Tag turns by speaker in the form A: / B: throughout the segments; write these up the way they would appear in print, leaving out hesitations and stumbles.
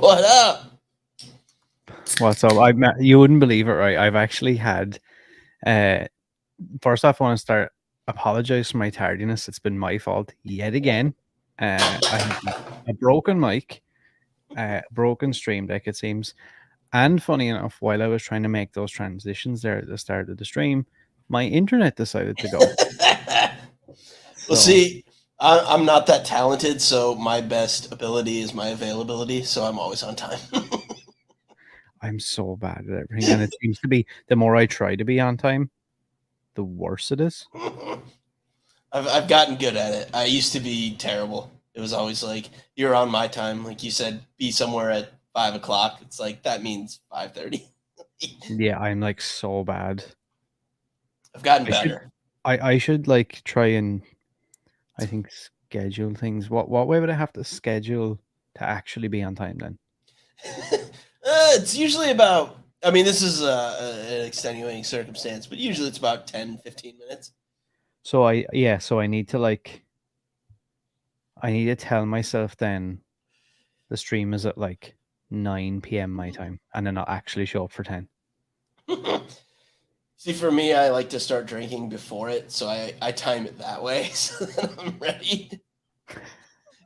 A: What up?
B: What's up? You wouldn't believe it, right? I've actually had. First off, I want to start apologize for my tardiness. It's been my fault yet again. I have a broken mic, broken stream deck, it seems. And funny enough, while I was trying to make those transitions there at the start of the stream, my internet decided to go.
A: Well,
B: So
A: see, I'm not that talented, so my best ability is my availability, so I'm always on time.
B: I'm so bad at everything, and it seems to be the more I try to be on time, the worse it is.
A: I've gotten good at it. I used to be terrible. It was always like you're on my time, like you said, be somewhere at 5 o'clock. It's like that means 5:30.
B: Yeah, I'm like so bad.
A: I've gotten
B: I should
A: better.
B: I should like try and I think schedule things. What way would I have to schedule to actually be on time then?
A: It's usually about. I mean, this is an extenuating circumstance, but usually it's about 10, 15 minutes.
B: So I need to I need to tell myself then the stream is at like 9 p.m. my time and then I'll actually show up for 10.
A: See, for me, I like to start drinking before it, so I time it that way so that I'm ready.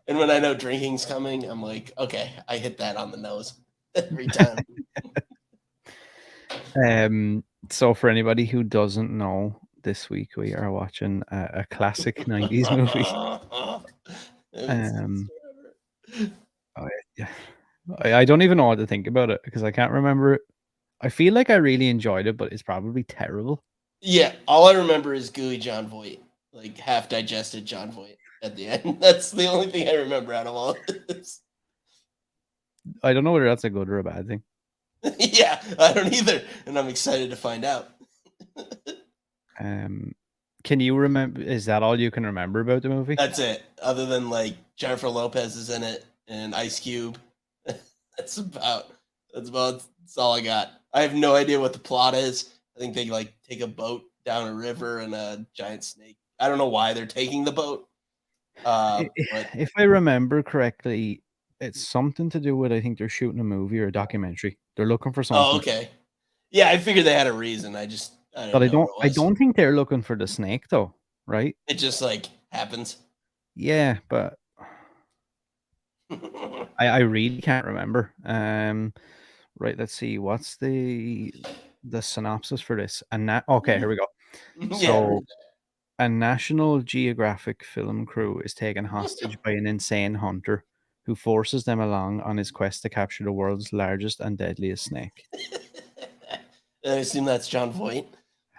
A: And when I know drinking's coming, I'm like, okay, I hit that on the nose every time.
B: So for anybody who doesn't know, this week we are watching a classic 90s movie. Um I, yeah. I don't even know what to think about it because I can't remember it. I feel like I really enjoyed it, but it's probably terrible.
A: Yeah, all I remember is gooey John Voight, like half digested John Voight at the end. That's the only thing I remember out of all of this.
B: I don't know whether that's a good or a bad thing.
A: Yeah, I don't either, and I'm excited to find out.
B: Can you remember? Is that all you can remember about the movie?
A: That's it. Other than like Jennifer Lopez is in it and Ice Cube. That's all I got. I have no idea what the plot is. I think they like take a boat down a river and a giant snake. I don't know why they're taking the boat. But
B: If I remember correctly, it's something to do with I think they're shooting a movie or a documentary. They're looking for
A: oh,
B: something,
A: okay. Yeah, I figured they had a reason. I
B: but
A: didn't know what
B: I
A: it was.
B: don't think they're looking for the snake though, right?
A: It just like happens.
B: Yeah, but I really can't remember. Right, let's see. What's the synopsis for this? And that okay, here we go.
A: Yeah,
B: So a National Geographic film crew is taken hostage by an insane hunter who forces them along on his quest to capture the world's largest and deadliest snake.
A: I assume that's John Voight.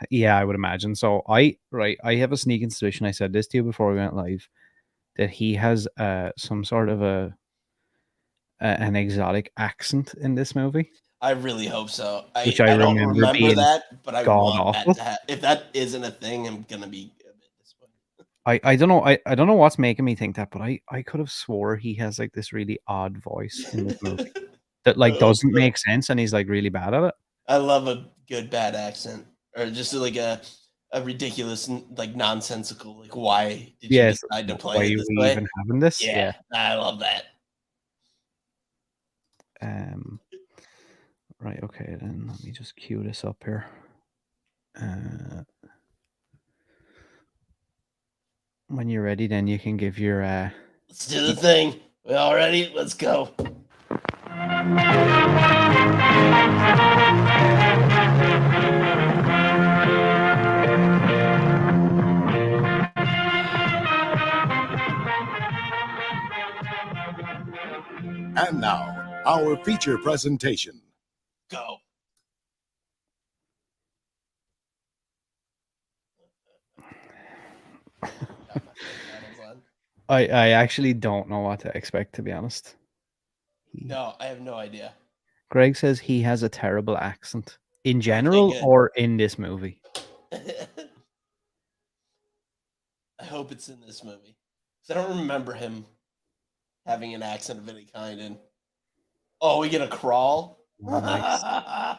B: Yeah, I would imagine. So I have a sneaking suspicion. I said this to you before we went live that he has some sort of an exotic accent in this movie,
A: I really hope so.
B: which I
A: I don't
B: remember
A: remember
B: being
A: that, but I
B: god
A: want that
B: awful.
A: to happen. If that isn't a thing, I'm gonna be a bit disappointed.
B: I don't know. I don't know what's making me think that, but I could have swore he has like this really odd voice in this movie that like
A: I hope
B: doesn't
A: so.
B: make sense, and he's like really bad at it.
A: I love a good bad accent, or just like a ridiculous, like nonsensical. Like, why did you
B: Yes.
A: decide to
B: Why
A: play it
B: are
A: this
B: we
A: way?
B: even having this?
A: Yeah,
B: Yeah.
A: I love that.
B: Um. Right. Okay. Then let me just cue this up here. When you're ready, then you can give your
A: Let's do the thing. We all ready? Let's go.
C: And now, our feature presentation.
A: Go.
B: I actually don't know what to expect, to be honest.
A: No, I have no idea.
B: Greg says he has a terrible accent in
A: Okay,
B: general
A: good.
B: or in this movie.
A: I hope it's in this movie. Because I don't remember him having an accent of any kind. And oh, we get a crawl.
B: Nice.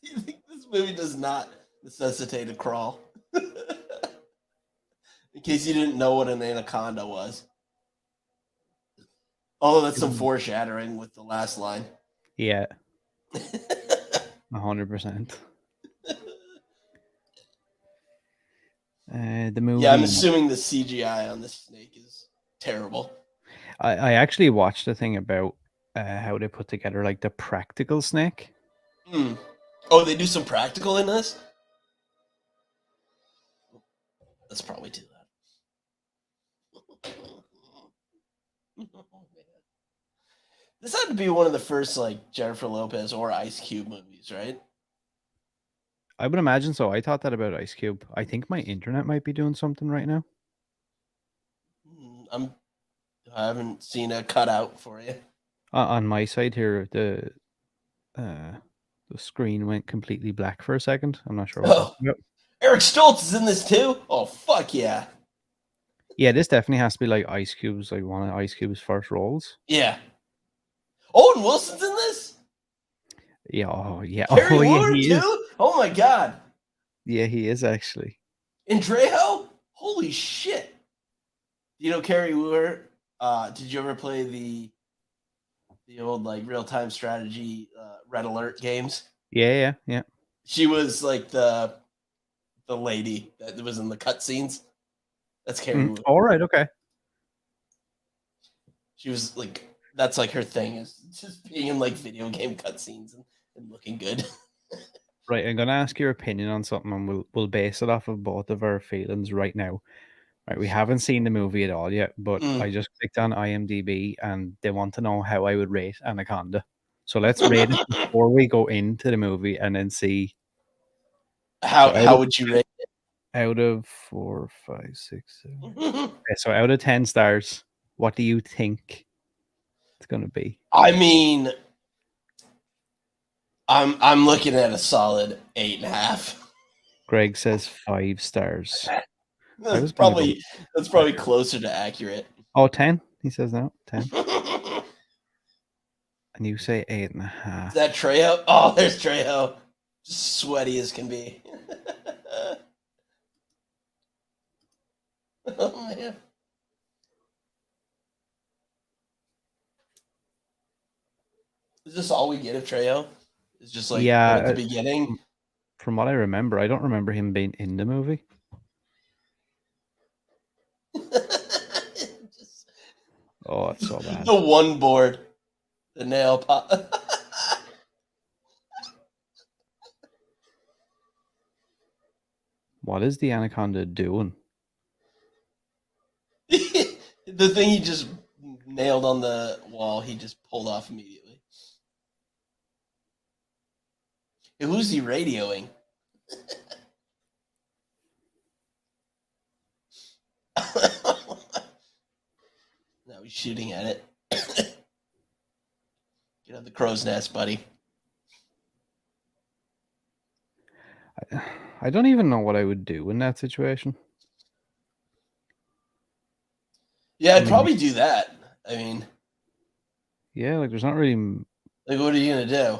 A: You think this movie does not necessitate a crawl? In case you didn't know what an anaconda was. Oh, that's some foreshadowing with the last line.
B: Yeah, 100%. The movie.
A: Yeah, I'm assuming the CGI on this snake is terrible.
B: I actually watched a thing about how they put together like the practical snake.
A: Oh, they do some practical in this? Let's probably do that. This had to be one of the first like Jennifer Lopez or Ice Cube movies, right?
B: I would imagine so. I thought that about Ice Cube. I think my internet might be doing something right now.
A: I haven't seen a cutout for you.
B: On my side here, the screen went completely black for a second. I'm not sure what that's about.
A: Eric Stoltz is in this too? Oh, fuck yeah.
B: Yeah, this definitely has to be like Ice Cube's, like one of Ice Cube's first roles.
A: Yeah. Owen Wilson's in this?
B: Yeah, oh yeah.
A: Carrie
B: yeah,
A: Wooer
B: he
A: too?
B: is.
A: Oh my god.
B: Yeah, he is actually.
A: In Trejo? Holy shit. You know Carrie Wooer? Did you ever play the old like real-time strategy Red Alert games?
B: Yeah.
A: She was like the lady that was in the cutscenes. That's Carrie Wooer.
B: All right, okay.
A: She was like, that's like her thing, is just being in like video game cutscenes and looking good.
B: Right, I'm gonna ask your opinion on something, and we'll base it off of both of our feelings right now. Right, we haven't seen the movie at all yet, but I just clicked on IMDb, and they want to know how I would rate Anaconda. So let's rate it before we go into the movie, and then see
A: how would you rate it?
B: Out of 4, 5, 6, 7. Okay, so out of 10 stars, what do you think it's gonna be?
A: I mean, I'm looking at a solid 8.5.
B: Greg says 5 stars.
A: That's probably closer to accurate.
B: Oh, 10? He says no, 10. And you say 8.5.
A: Is that Trejo? Oh, there's Trejo. Just sweaty as can be. Oh man. Is this all we get of Trejo? It's just like at the beginning.
B: From what I remember, I don't remember him being in the movie. Oh, it's so bad.
A: The one board, the nail pot.
B: What is the Anaconda doing?
A: The thing he just nailed on the wall, he just pulled off immediately. Hey, who's he radioing? Now he's shooting at it. Get out the crow's nest, buddy.
B: I don't even know what I would do in that situation.
A: Yeah, I'd probably do that. I mean,
B: yeah, like there's not really.
A: Like, what are you gonna do?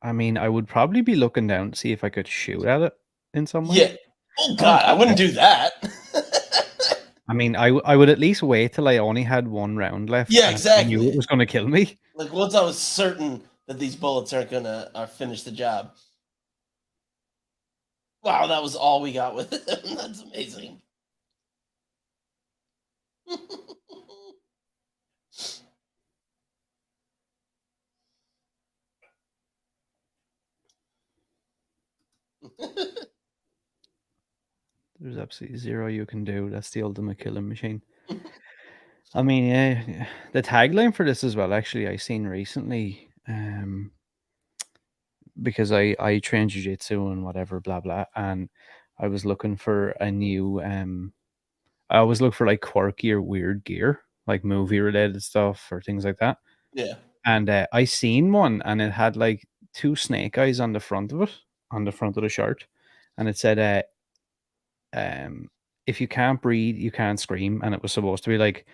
B: I mean, I would probably be looking down to see if I could shoot at it in some way.
A: Yeah. Oh God, I wouldn't do that.
B: I mean, I would at least wait till I only had one round left.
A: Yeah, exactly.
B: I knew it was going to kill me.
A: Like once I was certain that these bullets aren't gonna finish the job. Wow, that was all we got with it. That's amazing.
B: There's absolutely zero you can do. That's the ultimate killing machine. I mean, yeah, the tagline for this as well, actually, I seen recently, because I train jiu-jitsu and whatever, blah, blah, and I was looking for a new, I always look for like quirky or weird gear, like movie-related stuff or things like that.
A: Yeah.
B: And I seen one, and it had like 2 snake eyes on the front of it, on the front of the shirt, and it said, if you can't breathe, you can't scream. And it was supposed to be like,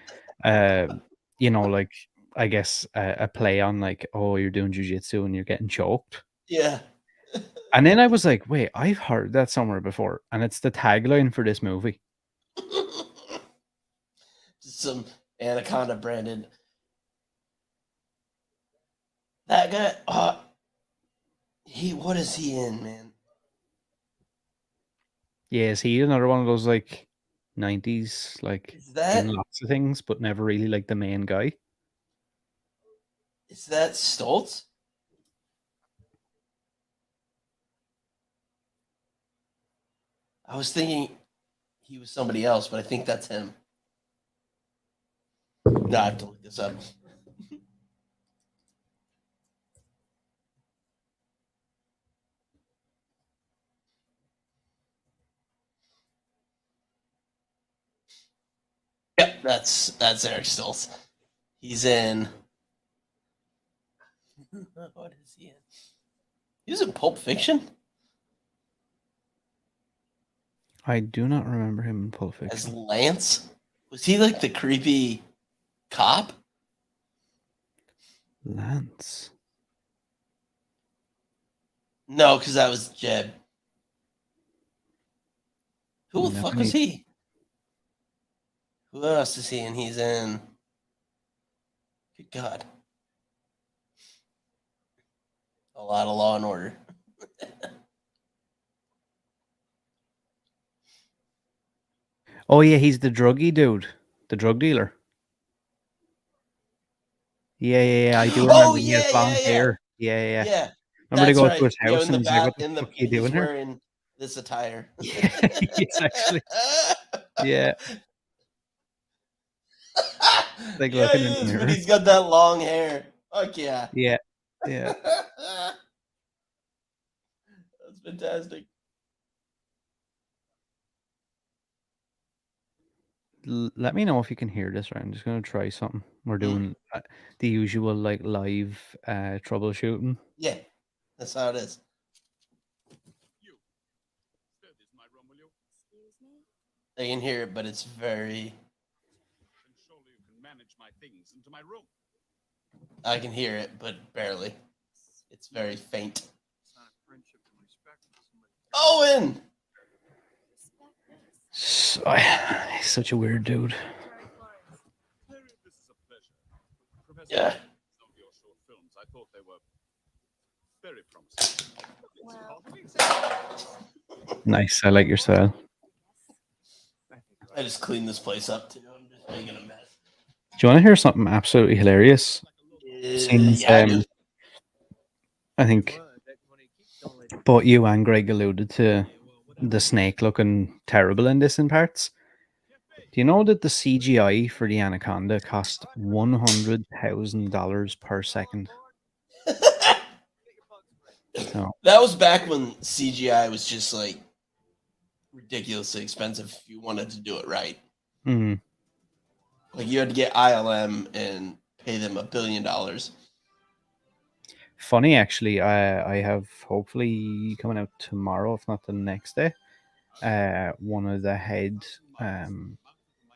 B: you know, like I guess a play on like, oh, you're doing jujitsu and you're getting choked.
A: Yeah.
B: And then I was like, wait, I've heard that somewhere before. And it's the tagline for this movie.
A: Some Anaconda branded. That guy, what is he in, man?
B: Yeah, is he another one of those like 90s, like
A: Is
B: in
A: that
B: lots of things, but never really like the main guy?
A: Stoltz? I was thinking he was somebody else, but I think that's him. No, I have to look this up. Yep, that's Eric Stoltz. He's in. What is he in? He was in Pulp Fiction
B: I do not remember him in Pulp
A: as
B: Fiction.
A: Lance. Was he like the creepy cop?
B: Lance.
A: No, because that was Jeb. Who the
B: No,
A: fuck was he? Who else is he in? He's in. Good God. A lot of Law and Order.
B: Oh yeah, he's the druggy dude, the drug dealer. Yeah. I do
A: Oh
B: remember he has
A: yeah,
B: long
A: yeah, yeah,
B: hair. Yeah.
A: yeah.
B: Remember they
A: That's
B: go to
A: right.
B: his
A: Yeah,
B: house and he's like, "What the fuck are you
A: he's
B: doing here?"
A: wearing this attire.
B: Yeah, he's actually. Yeah, like
A: Yeah,
B: looking
A: he
B: in the
A: is, but
B: mirror.
A: he's got that long hair. Fuck yeah.
B: Yeah.
A: That's fantastic.
B: Let me know if you can hear this. Right, I'm just gonna try something. We're doing the usual like live troubleshooting.
A: Yeah, that's how it is. I can hear it, but it's very. I can hear it, but barely. It's very faint. Owen!
B: He's such a weird dude.
A: Yeah.
B: Nice. I like your style.
A: I just cleaned this place up too. I'm just making a mess.
B: Do you want to hear something absolutely hilarious? Since
A: Yeah, I do.
B: I think both you and Greg alluded to the snake looking terrible in this in parts. Do you know that the CGI for the Anaconda cost $100,000 per second? So,
A: That was back when CGI was just like ridiculously expensive if you wanted to do it right.
B: mm,
A: Like you had to get ILM and pay them $1 billion.
B: funny actually, I have hopefully coming out tomorrow, if not the next day. One of the head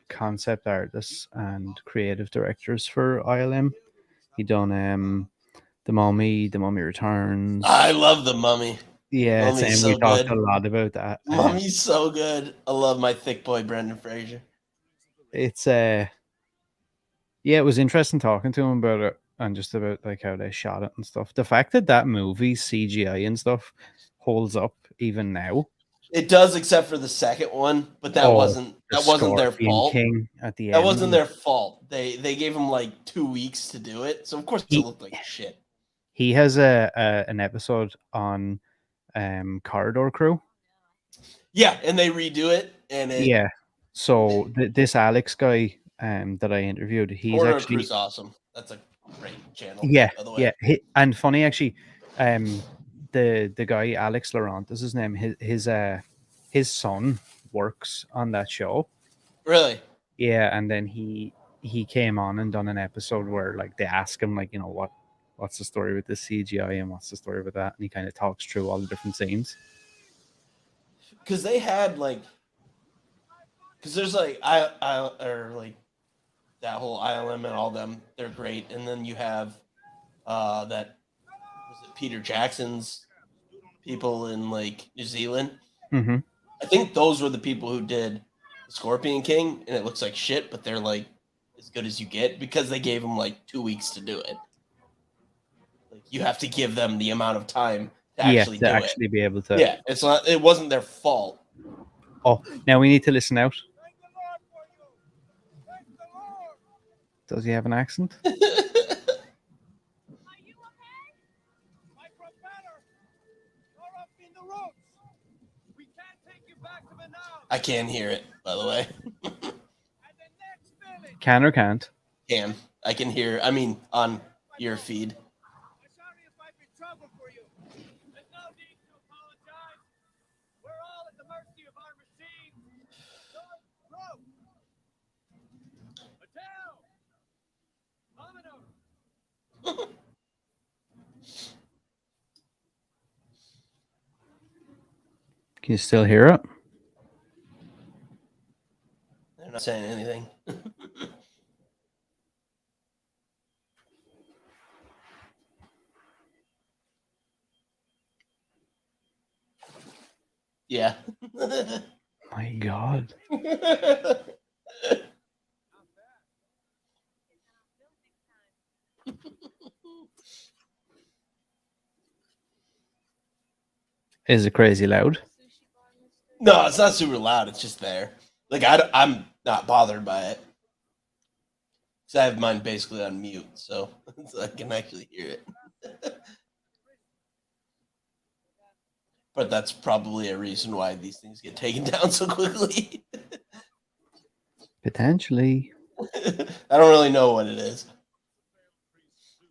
B: concept artists and creative directors for ILM. He done the Mummy Returns.
A: I love the Mummy.
B: Yeah,
A: Mummy's
B: same.
A: so
B: We talked
A: good.
B: a lot about that.
A: Mummy's so good. I love my thick boy Brendan Fraser.
B: It's yeah, it was interesting talking to him about it and just about like how they shot it and stuff. The fact that that movie CGI and stuff holds up even now.
A: It does, except for the second one, but that
B: Oh,
A: wasn't
B: the
A: their
B: Scorpion
A: fault.
B: King at the
A: That
B: end.
A: wasn't their fault. They gave him like 2 weeks to do it, so of course it
B: He
A: looked like shit.
B: he has an episode on Corridor Crew.
A: Yeah, and they redo it, and
B: Yeah. So this Alex guy that I interviewed, he's
A: Corridor
B: actually
A: Crew's awesome. That's a great channel,
B: yeah,
A: by the way.
B: and funny actually, the guy Alex Laurent is his name. His son works on that show.
A: Really?
B: Yeah, and then he came on and done an episode where like they ask him like what's the story with the CGI and what's the story with that, and he kind of talks through all the different scenes.
A: Because they had like, because there's like I or like that whole ILM and all them. They're great, and then you have that was it Peter Jackson's people in like New Zealand.
B: Mm-hmm.
A: I think those were the people who did the Scorpion King, and it looks like shit, but they're like as good as you get because they gave them like 2 weeks to do it. Like you have to give them the amount of time to actually
B: to
A: do
B: actually be able to.
A: Yeah, it's not. It wasn't their fault.
B: Oh, now we need to listen out. Does he have an accent?
A: I can't hear it, by the way.
B: Can or can't?
A: Can. I can hear. I mean, on your feed.
B: Can you still hear it?
A: They're not saying anything. Yeah.
B: My God. Is it crazy loud?
A: No, it's not super loud. It's just there. Like I'm not bothered by it. Because I have mine basically on mute, so I can actually hear it. But that's probably a reason why these things get taken down so quickly.
B: Potentially.
A: I don't really know what it is.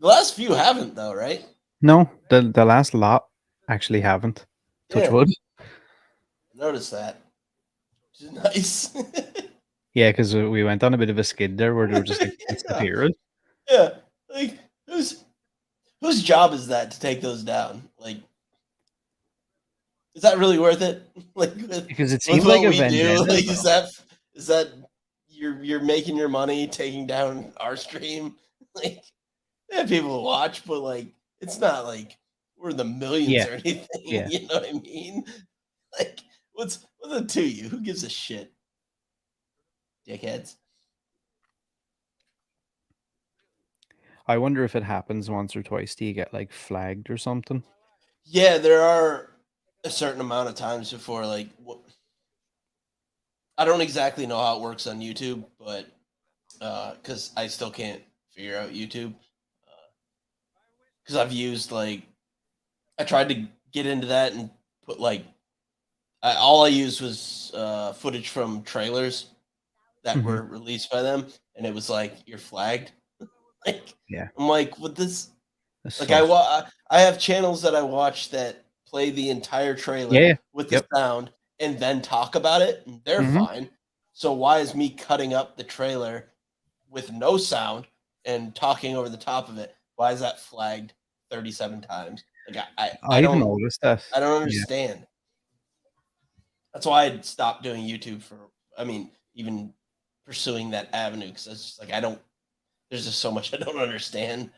A: The last few haven't, though, right?
B: No, the last lot actually haven't. Touch
A: Yeah.
B: wood.
A: Notice that. Which is nice.
B: Yeah, because we went on a bit of a skid there where they were just like disappearing.
A: Yeah. Like whose job is that to take those down? Like, is that really worth it? Like
B: Because it
A: with
B: seems
A: what
B: like a
A: we do,
B: vendetta.
A: like is that you're making your money taking down our stream? Like, yeah, people watch, but like it's not like we're the millions
B: Yeah.
A: or anything.
B: Yeah.
A: You know what I mean? Like, what's it to you? Who gives a shit? Dickheads.
B: I wonder if it happens once or twice. Do you get like flagged or something?
A: Yeah, there are a certain amount of times before like I don't exactly know how it works on YouTube, but because I still can't figure out YouTube. Because I've used like I tried to get into that and put like all I used was footage from trailers that were released by them, and it was like you're flagged. Like
B: Yeah.
A: I'm like, with this,
B: That's
A: like
B: so
A: I have channels that I watch that play the entire trailer
B: Yeah.
A: with the sound and then talk about it, and they're
B: Mhm.
A: fine. So why is me cutting up the trailer with no sound and talking over the top of it? Why is that flagged 37 times? Like I
B: I've
A: don't
B: noticed that.
A: I don't
B: Yeah.
A: understand. That's why I stopped doing YouTube even pursuing that avenue because it's just like there's just so much I don't understand.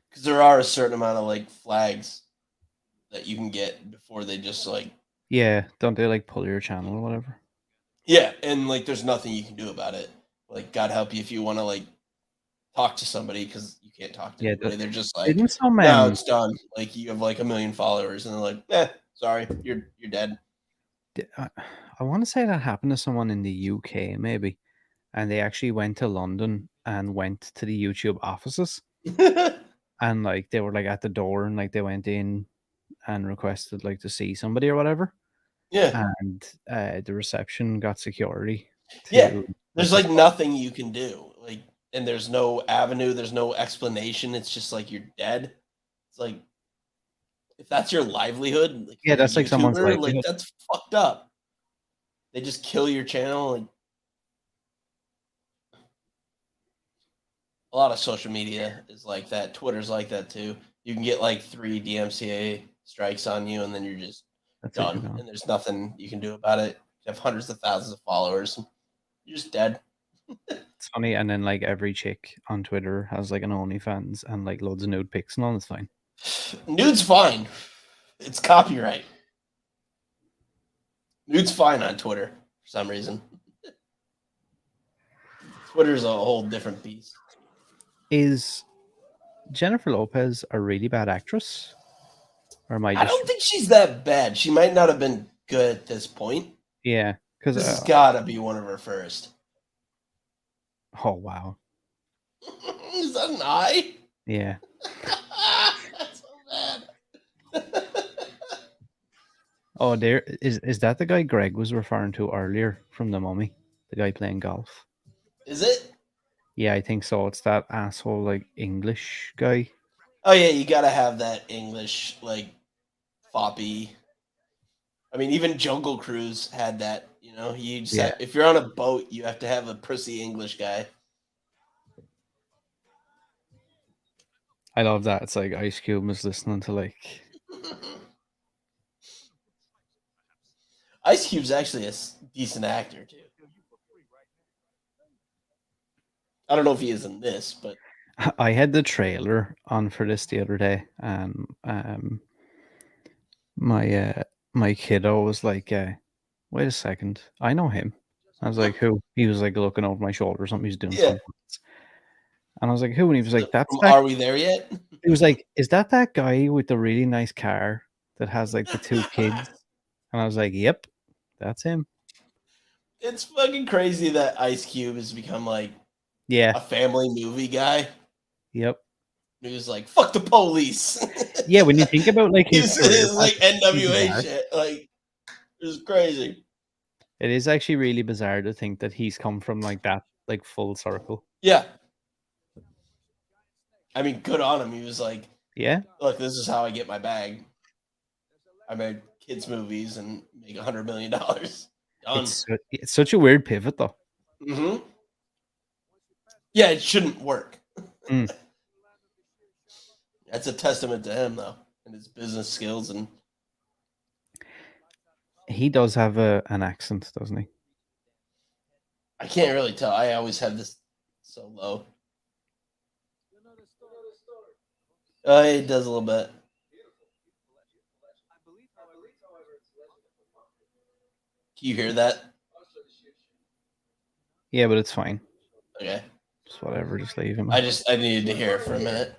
A: Because there are a certain amount of like flags that you can get before they just like
B: Yeah. Don't they like pull your channel or whatever?
A: yeah, and like there's nothing you can do about it. Like God help you if you want to like talk to somebody because you can't talk to
B: Yeah.
A: anybody. They're just like,
B: Didn't some
A: no, it's done. Like you have like 1 million followers, and they're like, sorry, you're dead.
B: I want to say that happened to someone in the UK, maybe, and they actually went to London and went to the YouTube offices, and like they were like at the door, and like they went in and requested like to see somebody or whatever,
A: Yeah,
B: and the reception got security.
A: yeah.
B: Let
A: There's
B: this
A: like nothing you can do. Like, and there's no avenue. There's no explanation. It's just like you're dead. It's like if that's your livelihood, like
B: Yeah,
A: you're a
B: that's like someone's
A: YouTuber, like
B: livelihood.
A: that's fucked up. They just kill your channel. Like a lot of social media is like that. Twitter's like that too. You can get like 3 DMCA strikes on you, and then you're just
B: That's it,
A: done.
B: you're gone.
A: And there's nothing you can do about it. You have hundreds of thousands of followers. You're just dead.
B: It's funny, and then like every chick on Twitter has like an OnlyFans and like loads of nude pics and all. It's fine.
A: Nude's fine. It's copyright. Nude's fine on Twitter for some reason. Twitter's a whole different beast.
B: Is Jennifer Lopez a really bad actress? Or am I
A: I
B: just...
A: don't think she's that bad. She might not have been good at this point.
B: Yeah, because
A: This has got to be one of her first.
B: oh wow,
A: Is that an eye?
B: yeah.
A: That's so bad.
B: Oh, there is that the guy Greg was referring to earlier from The Mummy, the guy playing golf.
A: Is it?
B: Yeah, I think so. It's that asshole like English guy.
A: Oh yeah, you got to have that English like foppy. I mean, even Jungle Cruise had that. You know, you just
B: Yeah.
A: if you're on a boat, you have to have a prissy English guy.
B: I love that. It's like Ice Cube was listening to like...
A: Ice Cube's actually a decent actor too. I don't know if he is in this, but
B: I had the trailer on for this the other day, and my kiddo was like, "Wait a second, I know him." I was like, "Who?" He was like looking over my shoulder or something. He's doing
A: yeah.
B: something, and I was like, "Who?" And he was like, "That's
A: From
B: that."
A: Are We There Yet?
B: He was like, "Is that guy with the really nice car that has like the two kids?" And I was like, "Yep, that's him."
A: It's fucking crazy that Ice Cube has become like
B: Yeah,
A: a family movie guy.
B: yep.
A: He was like, "Fuck the police."
B: Yeah, when you think about like his career,
A: His like
B: path, it's really
A: NWA
B: bizarre.
A: shit, like it was crazy.
B: It is actually really bizarre to think that he's come from like that, like full circle.
A: Yeah, I mean, good on him. He was like,
B: Yeah,
A: "Look, this is how I get my bag. I made kids movies and make $100 million. Done."
B: it's such a weird pivot though.
A: Mm-hmm. Yeah, it shouldn't work.
B: Mm.
A: That's a testament to him, though, and his business skills. And
B: He does have an accent, doesn't he?
A: I can't really tell. I always have this so low. It does a little bit. Can you hear that?
B: Yeah, but it's fine.
A: Okay.
B: Just whatever, just leave him.
A: I needed to hear it for a minute.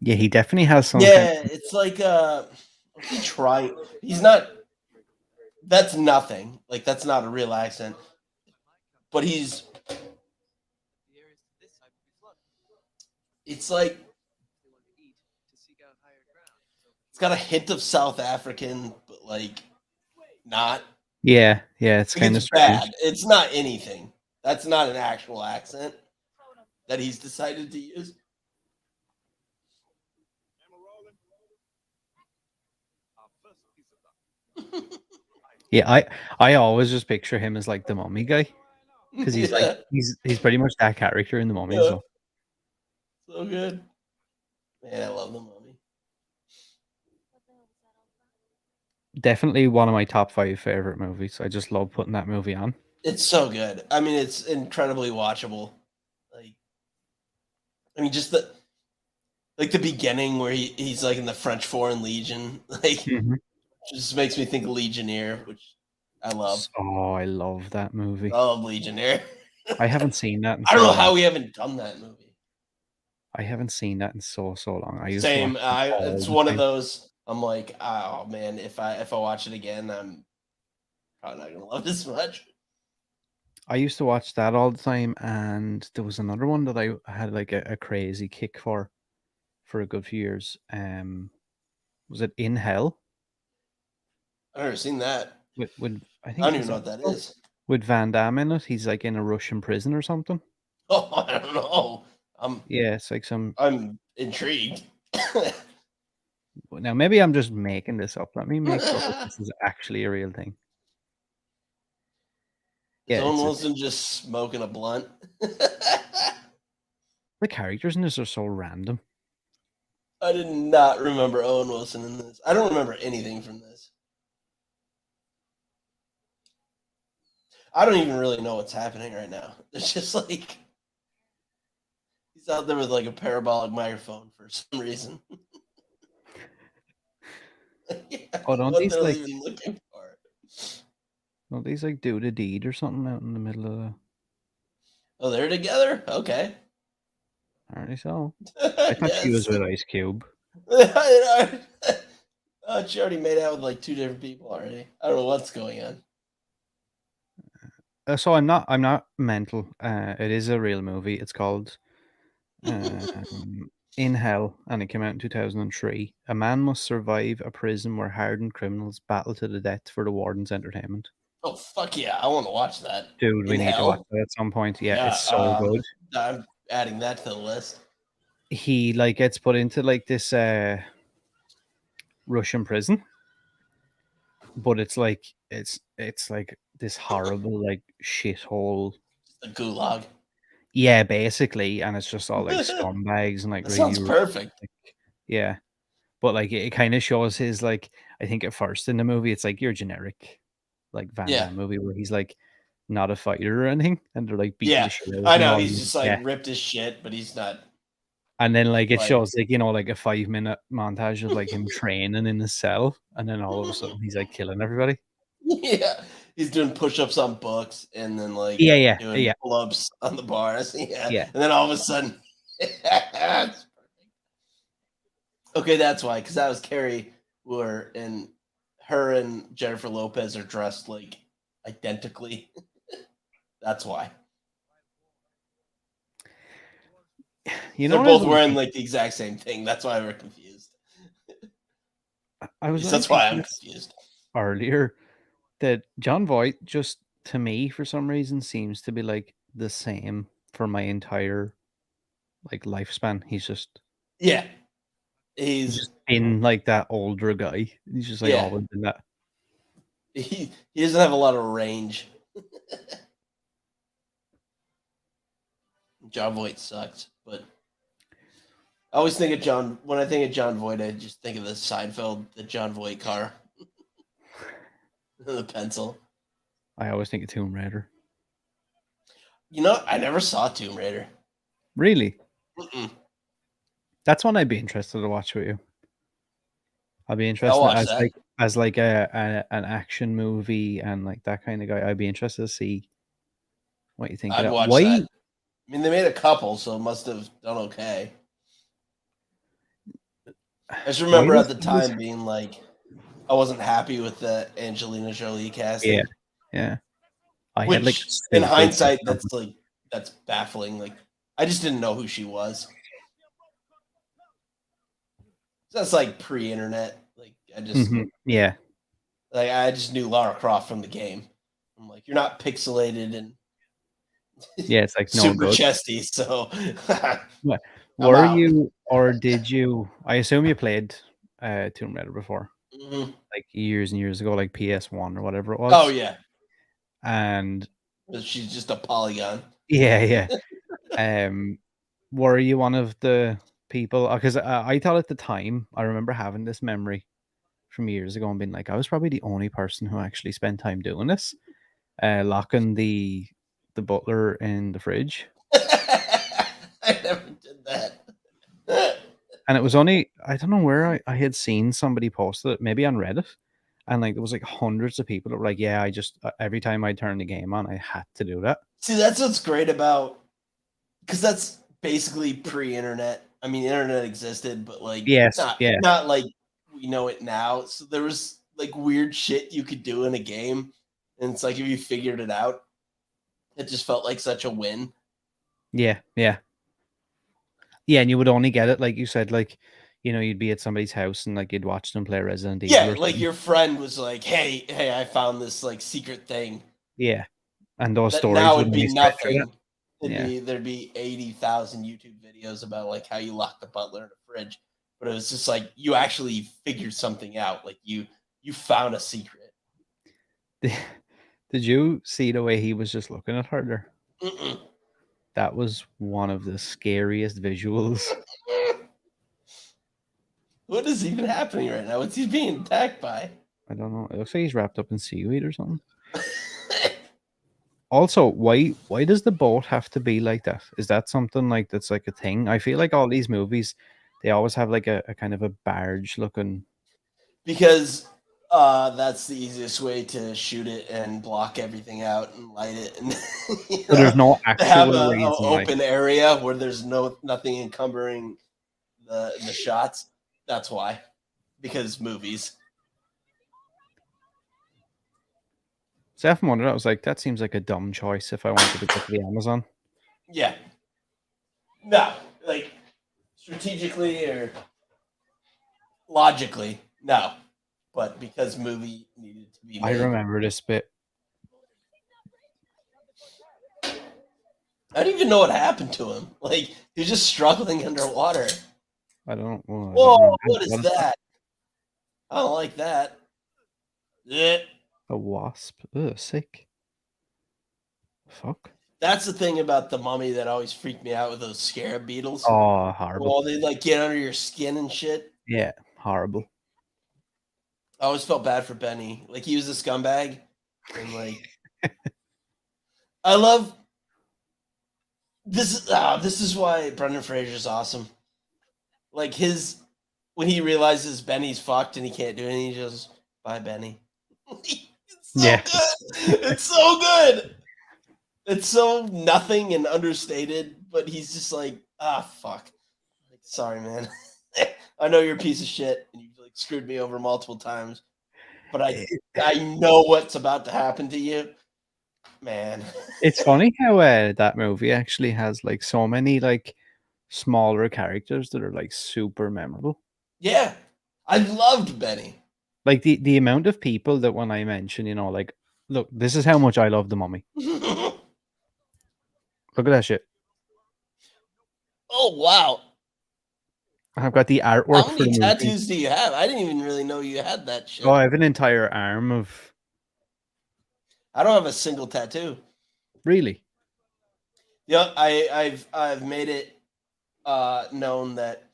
B: Yeah, he definitely has some.
A: Yeah, it's like he tried. He's not. That's nothing. Like that's not a real accent. But he's. It's like it's got a hint of South African, but like not.
B: Yeah, it's
A: Like,
B: kind of
A: it's bad. It's not anything. That's not an actual accent that he's decided to use.
B: Yeah, I always just picture him as like the Mummy guy because he's
A: Yeah.
B: like he's pretty much that character in the Mummy.
A: Yeah.
B: So
A: So good. Man, I love the Mummy.
B: definitely one of my top 5 favorite movies. I just love putting that movie on.
A: It's so good. I mean, it's incredibly watchable. Like, I mean, just the beginning where he's like in the French Foreign Legion, like
B: Mhm.
A: just makes me think of Legionnaire, which I love.
B: Oh, I love that movie.
A: I love Legionnaire.
B: I haven't seen that.
A: I don't know how we haven't done that movie.
B: I haven't seen that in so long. I used
A: Same.
B: to watch it all
A: It's
B: the
A: one of
B: time.
A: those. I'm like, oh man, if I watch it again, I'm probably not gonna love it as much.
B: I used to watch that all the time, and there was another one that I had like a crazy kick for a good few years. Was it In Hell?
A: I've never seen that.
B: With I
A: I
B: think
A: don't
B: is
A: even know
B: that
A: what that
B: called?
A: is.
B: With Van Damme in it. He's like in a Russian prison or something.
A: Oh, I don't know.
B: Yeah, it's like some.
A: I'm intrigued.
B: Now maybe I'm just making this up. Let me make sure that this is actually a real thing.
A: Is
B: Yeah,
A: Owen
B: it's
A: Wilson just smoking a blunt?
B: the characters in this are so random.
A: I did not remember Owen Wilson in this. I don't remember anything from this. I don't even really know what's happening right now. It's just like he's out there with like a parabolic microphone for some reason. Yeah,
B: Oh, don't
A: what
B: these
A: they're
B: like
A: even looking for.
B: do the deed or something out in the middle of the?
A: Oh, they're together? Okay.
B: Alright, so I
A: I
B: thought she was
A: guess.
B: with Ice Cube.
A: Oh, she already made out with like 2 different people already. I don't know what's going on.
B: So I'm not mental. It is a real movie. It's called In Hell, and it came out in 2003. A man must survive a prison where hardened criminals battle to the death for the warden's entertainment.
A: Oh fuck yeah! I want to watch that.
B: Dude, we
A: In
B: need to watch
A: hell?
B: that at some point. Yeah,
A: Yeah.
B: it's so good.
A: I'm adding that to the list.
B: He like gets put into like this Russian prison, but it's like this horrible like shithole.
A: The gulag.
B: Yeah, basically, and it's just all like scumbags and like
A: That
B: really
A: sounds
B: rude,
A: perfect.
B: like, yeah. But like it kind of shows his like I think at first in the movie it's like your generic like Van
A: Yeah.
B: Damme movie where he's like not a fighter or anything, and they're like beating
A: Yeah.
B: the shit out of
A: I
B: him and
A: know.
B: all.
A: He's just like
B: Yeah,
A: ripped his shit, but he's not.
B: and then like it
A: Like,
B: shows like like a 5 minute montage of like him training in his cell, and then all of a sudden he's like killing everybody.
A: yeah. He's doing push ups on books and then like
B: Yeah, yeah,
A: doing
B: yeah,
A: pull ups on the bars. Yeah.
B: yeah.
A: And then all of a sudden. Okay, that's why. Because that was Carrie Wheeler, and her and Jennifer Lopez are dressed like identically. That's why.
B: You know
A: They're
B: what I was
A: both
B: only
A: wearing
B: thinking?
A: like the exact same thing. That's why we're confused.
B: I was only
A: That's why
B: thinking
A: I'm
B: this
A: confused.
B: earlier that John Voight just to me for some reason seems to be like the same for my entire like lifespan.
A: Yeah,
B: He's
A: he's
B: just been like that older guy. He's just like
A: yeah.
B: always been that.
A: He doesn't have a lot of range. John Voight sucks, but I always think of John when I think of John Voight. I just think of the Seinfeld, the John Voight car, the pencil.
B: I always think of Tomb Raider.
A: You know, I never saw Tomb Raider.
B: Really?
A: Mm-mm.
B: That's one I'd be interested to watch with you. I'd be
A: I'll
B: interested
A: watch that.
B: as like a an action movie and like that kind of guy. I'd be interested to see what you think of
A: I'd
B: that.
A: watch
B: Why?
A: that. I mean, they made a couple, so it must have done okay. I just
B: Why
A: remember at
B: was
A: the
B: this?
A: time being like, I wasn't happy with the Angelina Jolie
B: Yeah,
A: casting,
B: yeah. I had like a
A: which in
B: stupid.
A: hindsight, that's baffling. Like, I just didn't know who she was. That's like pre-internet. Like,
B: Yeah,
A: I just knew Lara Croft from the game. I'm like, you're not pixelated and
B: yeah. It's like no
A: super
B: good.
A: chesty, so
B: What
A: I'm
B: were
A: out.
B: you or did you? I assume you played Tomb Raider before,
A: Mhm.
B: like years and years ago, like PS1 or whatever it
A: Oh
B: was.
A: yeah,
B: And
A: she's just a polygon.
B: yeah, yeah. Were you one of the people? Because I thought at the time, I remember having this memory from years ago and being like, I was probably the only person who actually spent time doing this, locking the butler in the fridge.
A: I never did that.
B: And it was only I don't know where I had seen somebody posted it, maybe on Reddit, and like there was like hundreds of people that were like, "Yeah, I just every time I turned the game on, I had to do that."
A: See, that's what's great about because that's basically pre-internet. I mean, internet existed, but like
B: Yes,
A: not
B: yeah,
A: not like we know it now. So there was like weird shit you could do in a game, and it's like if you figured it out, it just felt like such a win.
B: yeah, yeah, yeah. And you would only get it like you said, like you'd be at somebody's house and like you'd watch them play Resident Evil
A: Yeah,
B: or
A: like
B: something.
A: your friend was like, hey, I found this like secret thing
B: Yeah, and those
A: that
B: stories
A: now
B: would
A: would be
B: only spread through that.
A: nothing.
B: Yeah,
A: There'd be 80,000 YouTube videos about like how you lock the butler in a fridge, but it was just like you actually figured something out. Like you found a secret.
B: did you see the way he was just looking at her there?
A: Mm-mm.
B: That was one of the scariest visuals.
A: What is even happening right now? What's he being attacked by?
B: I don't know. It looks like he's wrapped up in seaweed or something. Also, why does the boat have to be like that? Is that something like that's like a thing? I feel like all these movies, they always have like a kind of a barge looking.
A: Because that's the easiest way to shoot it and block everything out and light it, and
B: So there's no
A: to have
B: actual
A: a
B: reason, like
A: open area where there's nothing encumbering the shots. That's why, because movies.
B: so I often wondered. I was like, that seems like a dumb choice if I wanted to go to the Amazon.
A: Yeah. No, like strategically or logically, no. But because movie needed to be
B: I
A: made.
B: remember this bit.
A: I don't even know what happened to him. Like he was just struggling underwater.
B: I don't. Well, I
A: Whoa,
B: don't know.
A: what is that? I don't like that. Yeah.
B: A wasp. Ugh, sick. Fuck.
A: That's the thing about the mummy that always freaked me out with those scarab beetles.
B: Oh, horrible.
A: Well, they like get under your skin and shit.
B: Yeah, horrible.
A: I always felt bad for Benny. Like he was a scumbag. And like I love this is why Brendan Fraser's awesome. Like when he realizes Benny's fucked and he can't do anything, he just bye Benny. It's so
B: Yeah.
A: good. It's so good. It's so nothing and understated, but he's just like, fuck. Like, sorry, man. I know you're a piece of shit and you've like screwed me over multiple times, but I know what's about to happen to you, man.
B: It's funny how that movie actually has like so many like smaller characters that are like super memorable.
A: Yeah, I loved Benny.
B: Like the amount of people that when I mention, like, look, this is how much I love the Mummy.
A: Oh
B: Look at that shit.
A: wow!
B: I've got the artwork
A: How
B: for the
A: many
B: movie.
A: tattoos do you have? I didn't even really know you had that shit.
B: Oh, I have an entire arm of.
A: I don't have a single tattoo.
B: Really?
A: Yeah, I've made it known that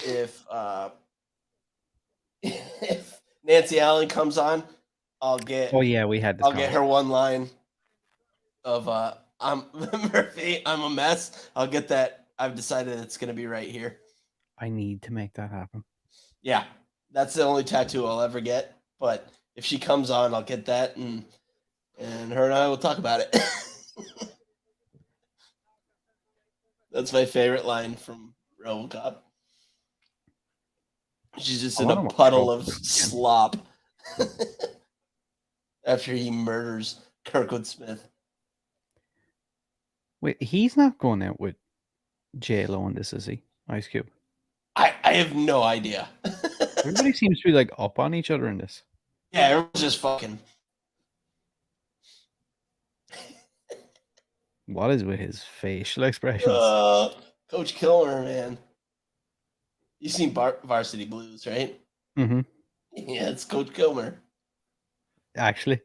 A: if if Nancy Allen comes on, I'll get
B: Oh yeah, we had this.
A: I'll get her one line of I'm Murphy, I'm a mess. I'll get that. I've decided it's gonna be right here.
B: I need to make that happen.
A: Yeah, that's the only tattoo I'll ever get. But if she comes on, I'll get that, and her and I will talk about it. That's my favorite line from RoboCop. She's just
B: I
A: in a
B: wanna watch
A: puddle of
B: RoboCop again.
A: slop after he murders Kirkwood Smith.
B: Wait, he's not going out with J-Lo in this, is he? Ice Cube.
A: I have no idea.
B: Everybody seems to be like up on each other in this.
A: Yeah, everyone's just fucking.
B: What is with his facial expressions?
A: Coach Kilmer, man. You've seen Varsity Blues, right?
B: Mm-hmm.
A: Yeah, it's Coach Kilmer.
B: Actually,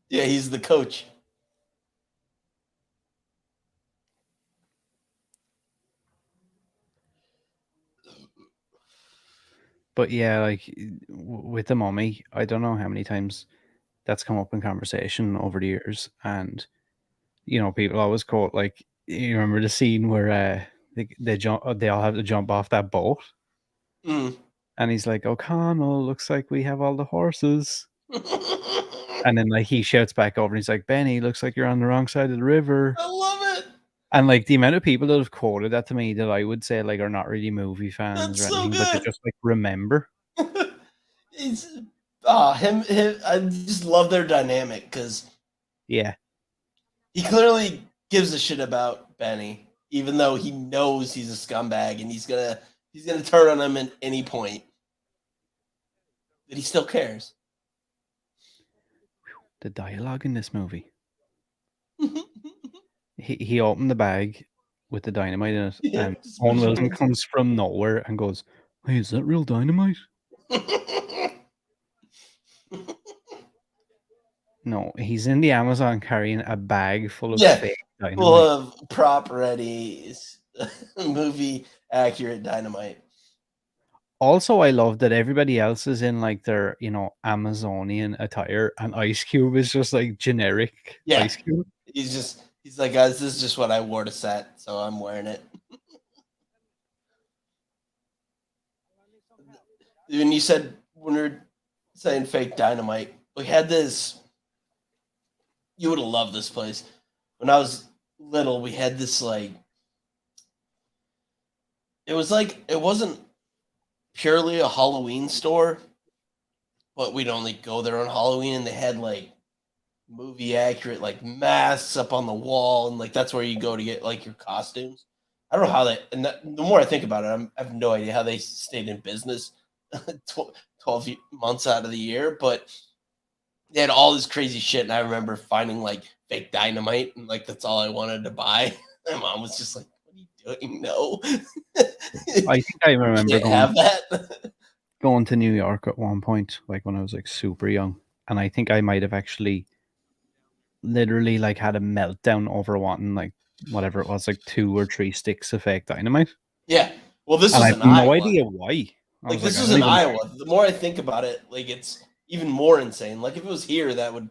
A: Yeah, he's the coach.
B: but yeah, like with the Mummy, I don't know how many times that's come up in conversation over the years, and people always quote like, you remember the scene where they jump, they all have to jump off that boat,
A: Mm.
B: and he's like, "O'Connell, looks like we have all the horses," and then like he shouts back over, and he's like, "Benny, looks like you're on the wrong side of the river."
A: I love it.
B: And like the amount of people that have quoted that to me that I would say like are not really movie fans
A: That's
B: or
A: so
B: anything, but they
A: good.
B: just like remember.
A: It's him. I just love their dynamic because
B: Yeah.
A: he clearly gives a shit about Benny, even though he knows he's a scumbag and he's gonna turn on him at any point. But he still cares.
B: The dialogue in this movie. He opened the bag with the dynamite in it,
A: Yeah,
B: and
A: just
B: Owen
A: push
B: Wilson
A: it.
B: comes from nowhere and goes, "Hey, is that real dynamite?" No, he's in the Amazon carrying a bag full of
A: Yeah,
B: fake dynamite.
A: full of prop ready movie accurate dynamite.
B: Also, I love that everybody else is in like their, Amazonian attire, and Ice Cube is just like generic
A: Yeah.
B: Ice Cube.
A: He's like, guys, this is just what I wore to set, so I'm wearing it. When you said, when we were saying fake dynamite, we had this, you would have loved this place. When I was little, we had this like, it wasn't purely a Halloween store, but we'd only go there on Halloween, and they had like movie accurate like masks up on the wall, and like that's where you go to get like your costumes. I don't know how the more I think about it, I have no idea how they stayed in business 12 months out of the year, but they had all this crazy shit. And I remember finding like fake dynamite, and like that's all I wanted to buy. My mom was just like, what are you doing? No.
B: I think I remember
A: have that.
B: going to New York at one point, like when I was like super young, and I think I might have actually literally like had a meltdown over wanting like whatever it was, like 2 or 3 sticks of fake dynamite.
A: Yeah. Well, this
B: And
A: was
B: I have
A: in
B: no
A: Iowa.
B: idea why.
A: Like this was in Iowa. The more I think about it, like it's even more insane. Like if it was here, that would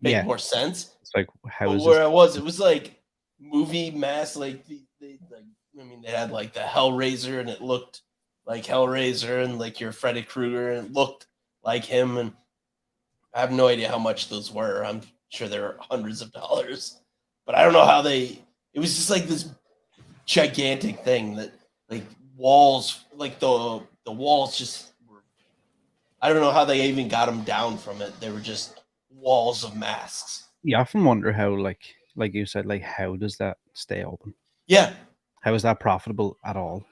A: make more sense.
B: It's like, how
A: but
B: is
A: where
B: this?
A: I was, it was like movie mask. Like they had like the Hellraiser, and it looked like Hellraiser, and like your Freddy Krueger, and it looked like him. And I have no idea how much those were. I'm sure they were hundreds of dollars, but I don't know how they. It was just like this gigantic thing that like walls, like the walls just were. I don't know how they even got them down from it. They were just walls of masks.
B: You often wonder how, like you said, like how does that stay open?
A: Yeah.
B: How is that profitable at all?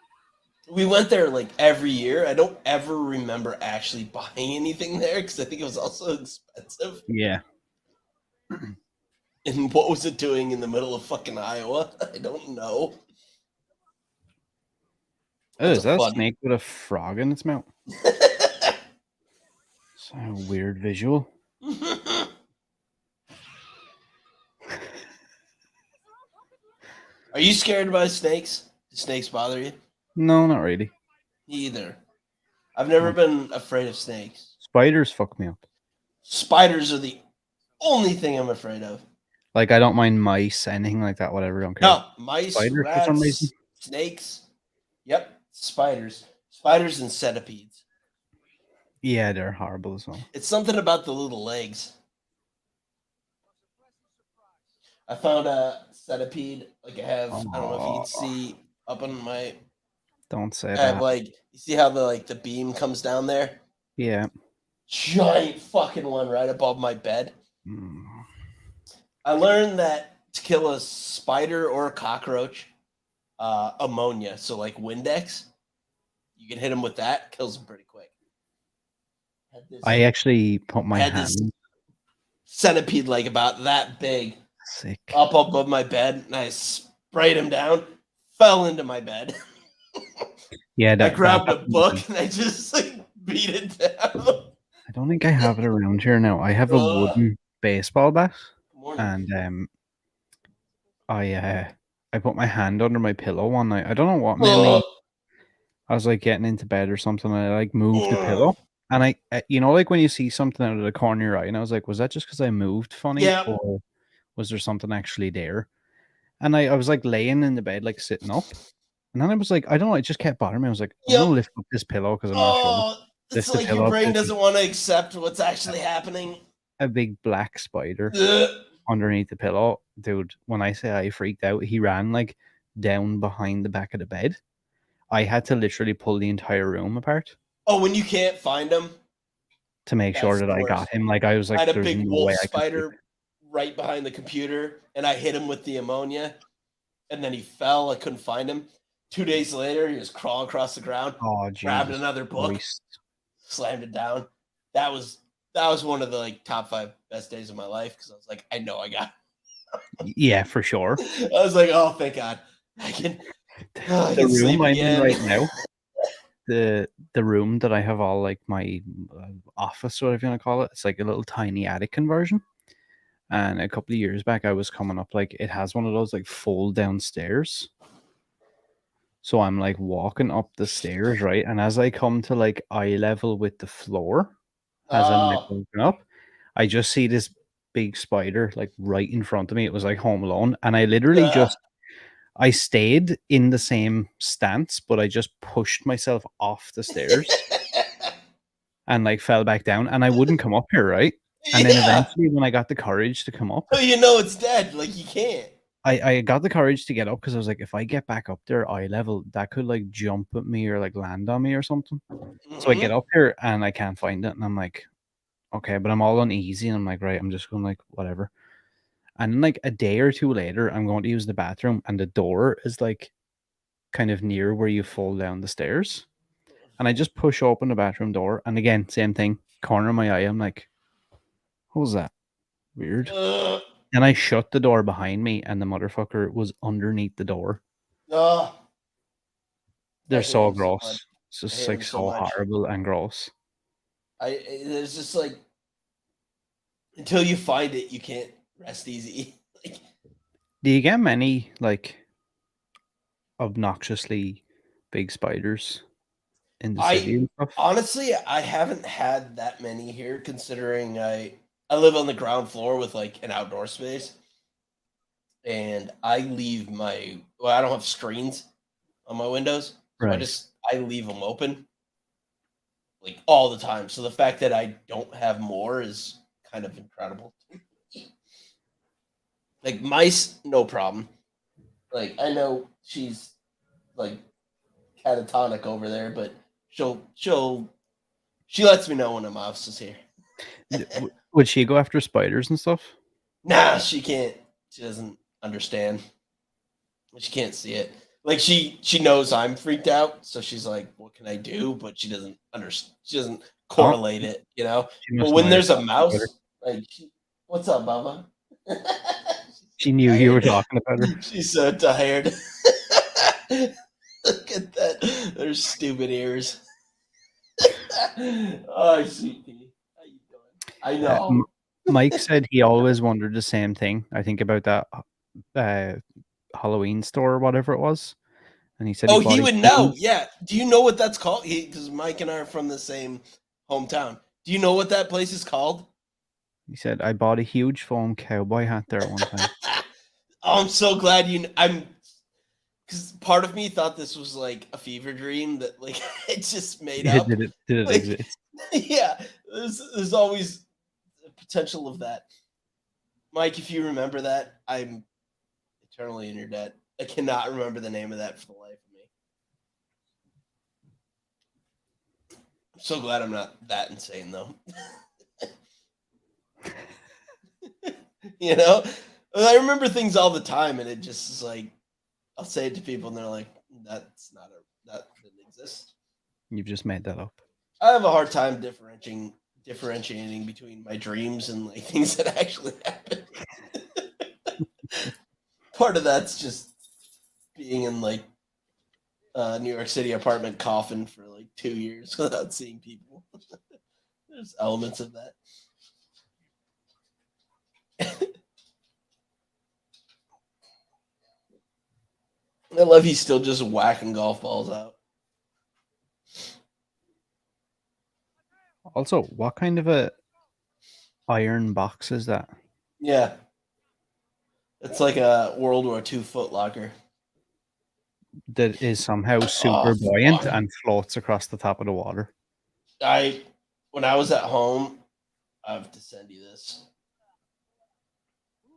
A: We went there like every year. I don't ever remember actually buying anything there because I think it was also expensive.
B: Yeah.
A: And what was it doing in the middle of fucking Iowa? I don't know.
B: Oh, is that a snake with a frog in its mouth? It's a weird visual.
A: Are you scared by snakes? Do snakes bother you?
B: No, not really.
A: Either. I've never been afraid of snakes.
B: Spiders fuck me up.
A: Spiders are the only thing I'm afraid of.
B: Like, I don't mind mice, anything like that, whatever, I don't care.
A: No, mice,
B: Spiders
A: rats,
B: for some reason.
A: Snakes. Yep, spiders. Spiders and centipedes.
B: Yeah, they're horrible as well.
A: It's something about the little legs. I found a centipede. Like I have, I don't know if you can see up on my.
B: Don't say
A: I have
B: that.
A: like, you see how the beam comes down there?
B: Yeah.
A: Giant fucking one right above my bed.
B: Mm.
A: I learned that to kill a spider or a cockroach, ammonia, so like Windex, you can hit them with that, kills them pretty quick.
B: I actually put my hand.
A: This centipede like about that big.
B: Sick.
A: Up above my bed, and I sprayed him down, fell into my bed.
B: Yeah,
A: I grabbed a book and I just like beat it down.
B: I don't think I have it around here now. I have a wooden baseball bat, and I put my hand under my pillow one night. I don't know what made me. I was like getting into bed or something, and I like moved the pillow, and I like when you see something out of the corner of your eye, and I was like, was that just because I moved funny, or was there something actually there? And I was like laying in the bed, like sitting up, and then I was like, I don't know, it just kept bothering me. I was like, I'm gonna lift up this pillow because I'm not sure.
A: It's like your brain doesn't want to accept what's actually happening.
B: A big black spider underneath the pillow. Dude, when I say I freaked out, he ran like down behind the back of the bed. I had to literally pull the entire room apart.
A: Oh, when you can't find him?
B: To make sure that I got him. Like, I was like,
A: I had a big wolf spider right behind the computer, and I hit him with the ammonia, and then he fell. I couldn't find him. 2 days later, he was crawling across the ground.
B: Oh,
A: grabbed another book, slammed it down. That was one of the like top 5 best days of my life because I was like, I know I got
B: it. Yeah, for sure.
A: I was like, oh, thank God. I can
B: the room I'm in right now, the room that I have all like my office, whatever you want to call it, it's like a little tiny attic conversion. And a couple of years back, I was coming up, like, it has one of those like fold down stairs. So I'm like walking up the stairs, right? And as I come to like eye level with the floor, as I'm like
A: Oh,
B: walking up, I just see this big spider like right in front of me. It was like Home Alone. And I literally
A: uh,
B: just I stayed in the same stance, but I just pushed myself off the stairs and like fell back down. And I wouldn't come up here, right? And then
A: yeah.
B: eventually when I got the courage to come up,
A: So you know it's dead. Like you can't.
B: I got the courage to get up because I was like, if I get back up there eye level, that could like jump at me or like land on me or something. So I get
A: Hmm.
B: up here and I can't find it. And I'm like, okay, but I'm all uneasy. And I'm like, right, I'm just going like, whatever. And then like a day or two later, I'm going to use the bathroom and the door is like kind of near where you fall down the stairs. And I just push open the bathroom door. And again, same thing, corner of my eye. I'm like, what was that? Weird.
A: Uh,
B: And I shut the door behind me and the motherfucker was underneath the door.
A: oh, I
B: They're
A: hate
B: so
A: him so much.
B: gross. It's
A: I
B: just
A: hate
B: like
A: him so
B: so
A: much.
B: horrible and gross.
A: There's just like until you find it, you can't rest easy. Like
B: Do you get many like obnoxiously big spiders in the city
A: I
B: and stuff?
A: honestly, I haven't had that many here, considering I live on the ground floor with like an outdoor space, and I leave my well, I don't have screens on my windows, so
B: Right.
A: I leave them open like all the time. So the fact that I don't have more is kind of incredible. Like mice, no problem. Like I know she's like catatonic over there, but she lets me know when a mouse is here.
B: Would she go after spiders and stuff?
A: Nah, she can't. She doesn't understand. She can't see it. Like she knows I'm freaked out, so she's like, "What can I do?" But she doesn't understand. She doesn't
B: Oh,
A: correlate it, you know.
B: she
A: But
B: must know
A: when
B: you're
A: there's a
B: talking about her.
A: mouse, like, what's up, Bubba?
B: She knew you were
A: Tired.
B: talking about her.
A: She's so tired. Look at that. Their stupid ears. Oh, sweet pea. How you doing? I know.
B: Mike said he always wondered the same thing. I think about that uh, Halloween store or whatever it was, and he said he
A: Oh,
B: bought
A: he
B: a
A: would know.
B: huge.
A: Yeah. Do you know what that's called? Because Mike and I are from the same hometown. Do you know what that place is called?
B: He said I bought a huge foam cowboy hat there at one time.
A: Oh, I'm so glad I'm because part of me thought this was like a fever dream that like it just made
B: Yeah,
A: up.
B: did it
A: Like,
B: exist?
A: yeah, there's always a potential of that. Mike, if you remember that, I'm eternally in your debt. I cannot remember the name of that for the life of me. I'm so glad I'm not that insane though. You know, I remember things all the time, and it just is like I'll say it to people, and they're like, "That's not that didn't exist."
B: You've just made that up.
A: I have a hard time differentiating between my dreams and like things that actually happen. Part of that's just being in like a New York City apartment coffin for like 2 years without seeing people. There's elements of that. I love he's still just whacking golf balls out.
B: Also, what kind of a iron box is that?
A: Yeah, it's like a World War II footlocker.
B: That is somehow
A: Oh
B: super buoyant
A: fuck!
B: and floats across the top of the water.
A: I when I was at home, I have to send you this.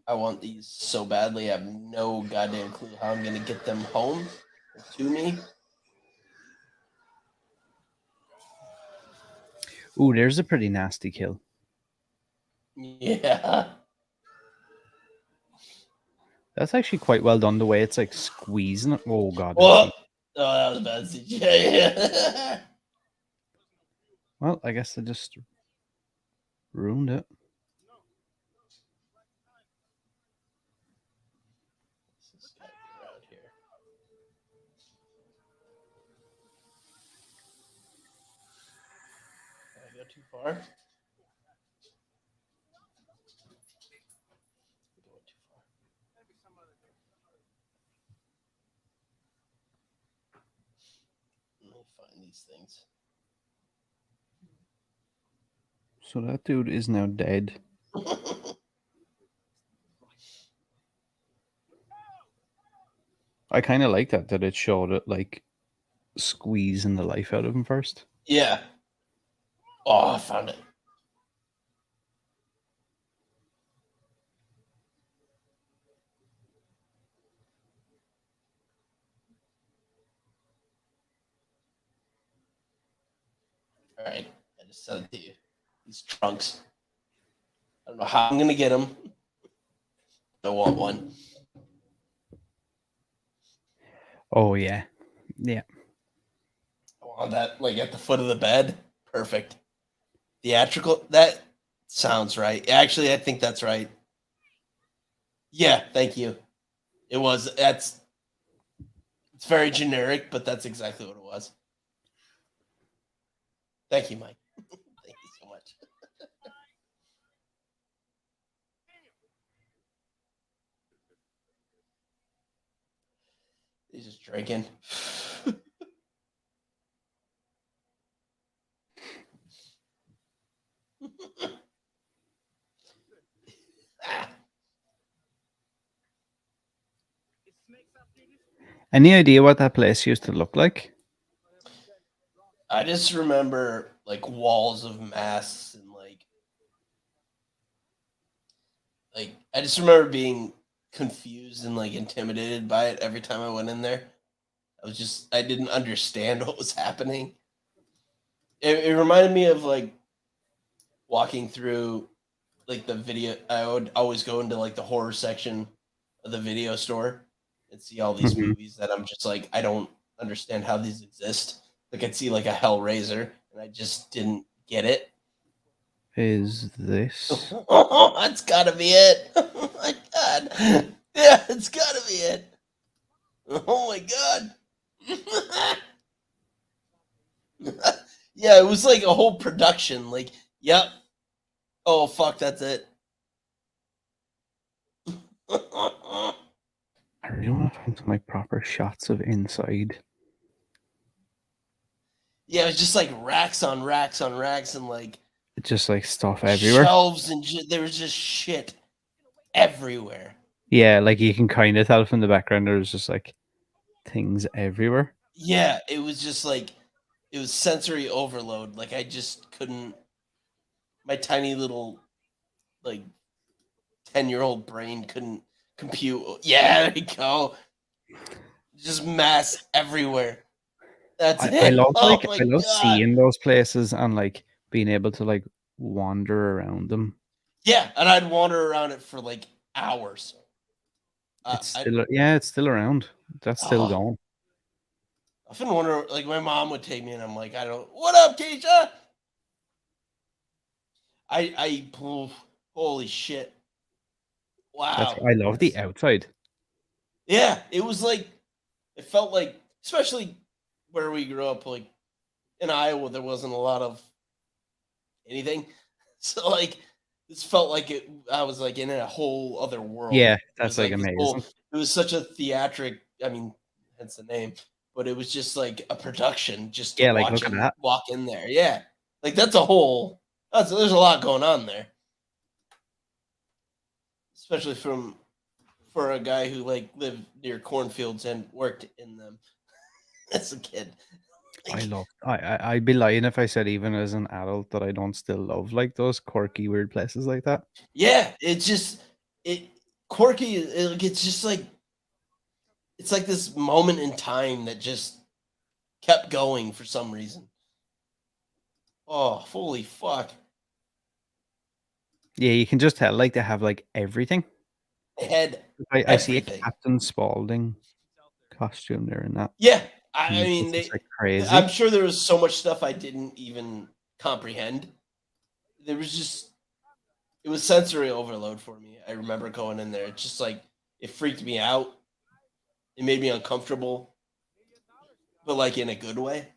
A: I want these so badly. I have no goddamn clue how I'm gonna get them home or to me.
B: Ooh, there's a pretty nasty kill.
A: Yeah.
B: That's actually quite well done. The way it's like squeezing it. Oh god, that's
A: Oh,
B: heat.
A: that was a bad CGI. Yeah.
B: Well, I guess I just ruined it.
A: This guy around here. Did I go too far? Going too far. find these things.
B: So that dude is now dead. I kind of like that it showed it like squeezing the life out of him first.
A: Yeah. Oh, I found it. All right, I just sent it to you. These trunks. I don't know how I'm gonna get them. I want one.
B: Oh yeah, yeah.
A: I want that like at the foot of the bed. Perfect. Theatrical. That sounds right. Actually, I think that's right. Yeah, thank you. It was. It's very generic, but that's exactly what it was. Thank you, Mike. Thank you so much. He's just drinking.
B: Any idea what that place used to look like?
A: I just remember like walls of masks and like I just remember being confused and like intimidated by it every time I went in there. I didn't understand what was happening. It reminded me of like walking through like the video. I would always go into like the horror section of the video store and see all these
B: Mhm.
A: movies that I'm just like, I don't understand how these exist. Like I'd see like a Hellraiser and I just didn't get it.
B: Is this?
A: Oh, that's gotta be it. Oh my god. Yeah, it's gotta be it. Oh my god. Yeah, it was like a whole production. Like, yep. Oh fuck, that's it.
B: I really want to find some like proper shots of inside.
A: Yeah, it was just like racks on racks on racks and like
B: It's just like stuff everywhere.
A: shelves and there was just shit everywhere.
B: Yeah, like you can kind of tell from the background there's just like things everywhere.
A: Yeah, it was just like it was sensory overload. Like I just couldn't. My tiny little like 10-year-old brain couldn't compute. Yeah, there you go. Just mass everywhere. That's
B: I
A: it.
B: love
A: Oh
B: like
A: my
B: I love
A: god.
B: seeing those places and like being able to like wander around them.
A: Yeah, and I'd wander around it for like hours.
B: It's
A: I
B: still it's still around. That's still
A: oh,
B: going.
A: I often wonder. Like my mom would take me, and I'm like, I don't. What up, Keisha? Oh, holy shit!
B: That's
A: Wow.
B: I love the outside.
A: Yeah, it was like it felt like, especially where we grew up, like in Iowa, there wasn't a lot of anything. So like this felt like it I was like in a whole other world.
B: Yeah,
A: It
B: that's
A: was
B: like
A: like this whole
B: amazing.
A: it was such a theatric, I mean, hence the name, but it was just like a production just to
B: Yeah, like
A: watch
B: look at
A: him
B: that.
A: walk in there. Yeah. Like there's a lot going on there. Especially for a guy who like lived near cornfields and worked in them as a kid.
B: I
A: Like,
B: love I'd be lying if I said even as an adult that I don't still love like those quirky weird places like that.
A: yeah, it's just it quirky. It's just like it's like this moment in time that just kept going for some reason. Oh, holy fuck!
B: Yeah, you can just tell like they have like everything.
A: They had
B: I see a
A: everything.
B: Captain Spaulding costume there and that.
A: Yeah,
B: And
A: I
B: the
A: mean,
B: place is like
A: I'm
B: crazy.
A: sure there was so much stuff I didn't even comprehend. There was just it was sensory overload for me. I remember going in there. It's just like it freaked me out. It made me uncomfortable, but like in a good way.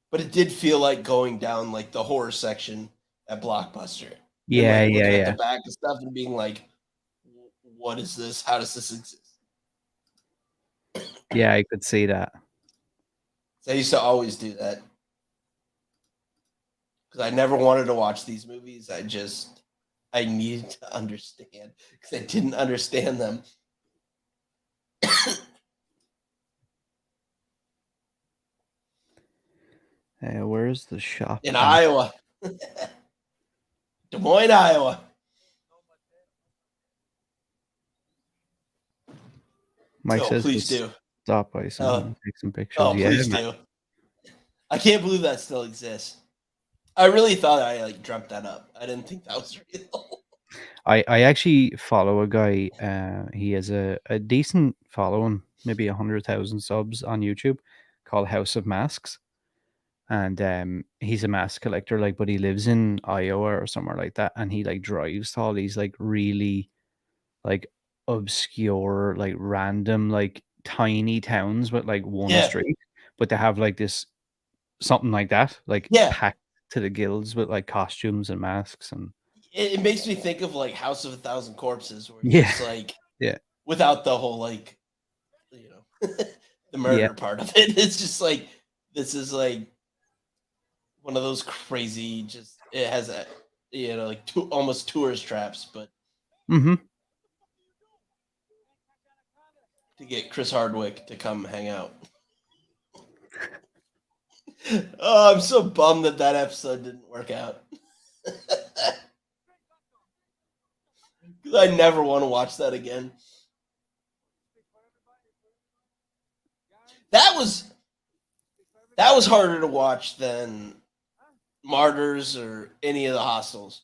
A: But it did feel like going down like the horror section at Blockbuster and
B: Yeah,
A: like
B: yeah,
A: looking at the
B: yeah.
A: back of stuff and being like, what is this? How does this exist?
B: Yeah, I could see that.
A: I used to always do that because I never wanted to watch these movies. I needed to understand because I didn't understand them.
B: Where's the shop?
A: In Iowa. Des Moines, Iowa.
B: Mike says,
A: please do.
B: Stop by some take some pictures.
A: Oh, please do. I can't believe that still exists. I really thought I dreamt that up. I didn't think that was real.
B: I actually follow a guy. He has a decent following, maybe 100,000 subs on YouTube, called House of Masks, and he's a mask collector. But he lives in Iowa or somewhere like that, and he drives to all these really obscure, random, tiny towns with one street, but they have this something like that, packed to the gills with costumes and masks. And
A: it makes me think of House of a Thousand Corpses, where it's just without the whole the murder part of it. It's just this is one of those crazy, just it has a almost tourist traps, but to get Chris Hardwick to come hang out. Oh, I'm so bummed that episode didn't work out. Because I never want to watch that again. That was harder to watch than Martyrs or any of the Hostels.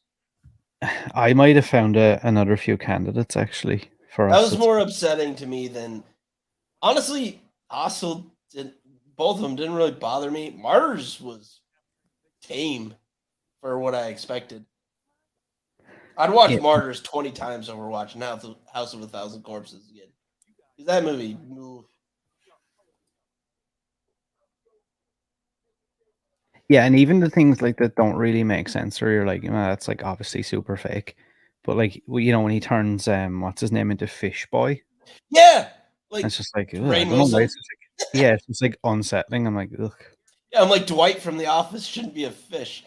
B: I might have found another few candidates actually for us.
A: That was more upsetting to me than, honestly, Hostel didn't. Both of them didn't really bother me. Martyrs was tame for what I expected. I'd watch Martyrs 20 times over watching House of a Thousand Corpses again. Because that movie,
B: yeah, and even the things that don't really make sense, or you're that's obviously super fake. But when he turns what's his name into Fish Boy, it's just I don't know why it's it's just unsettling. I'm ugh.
A: Yeah, I'm Dwight from The Office shouldn't be a fish.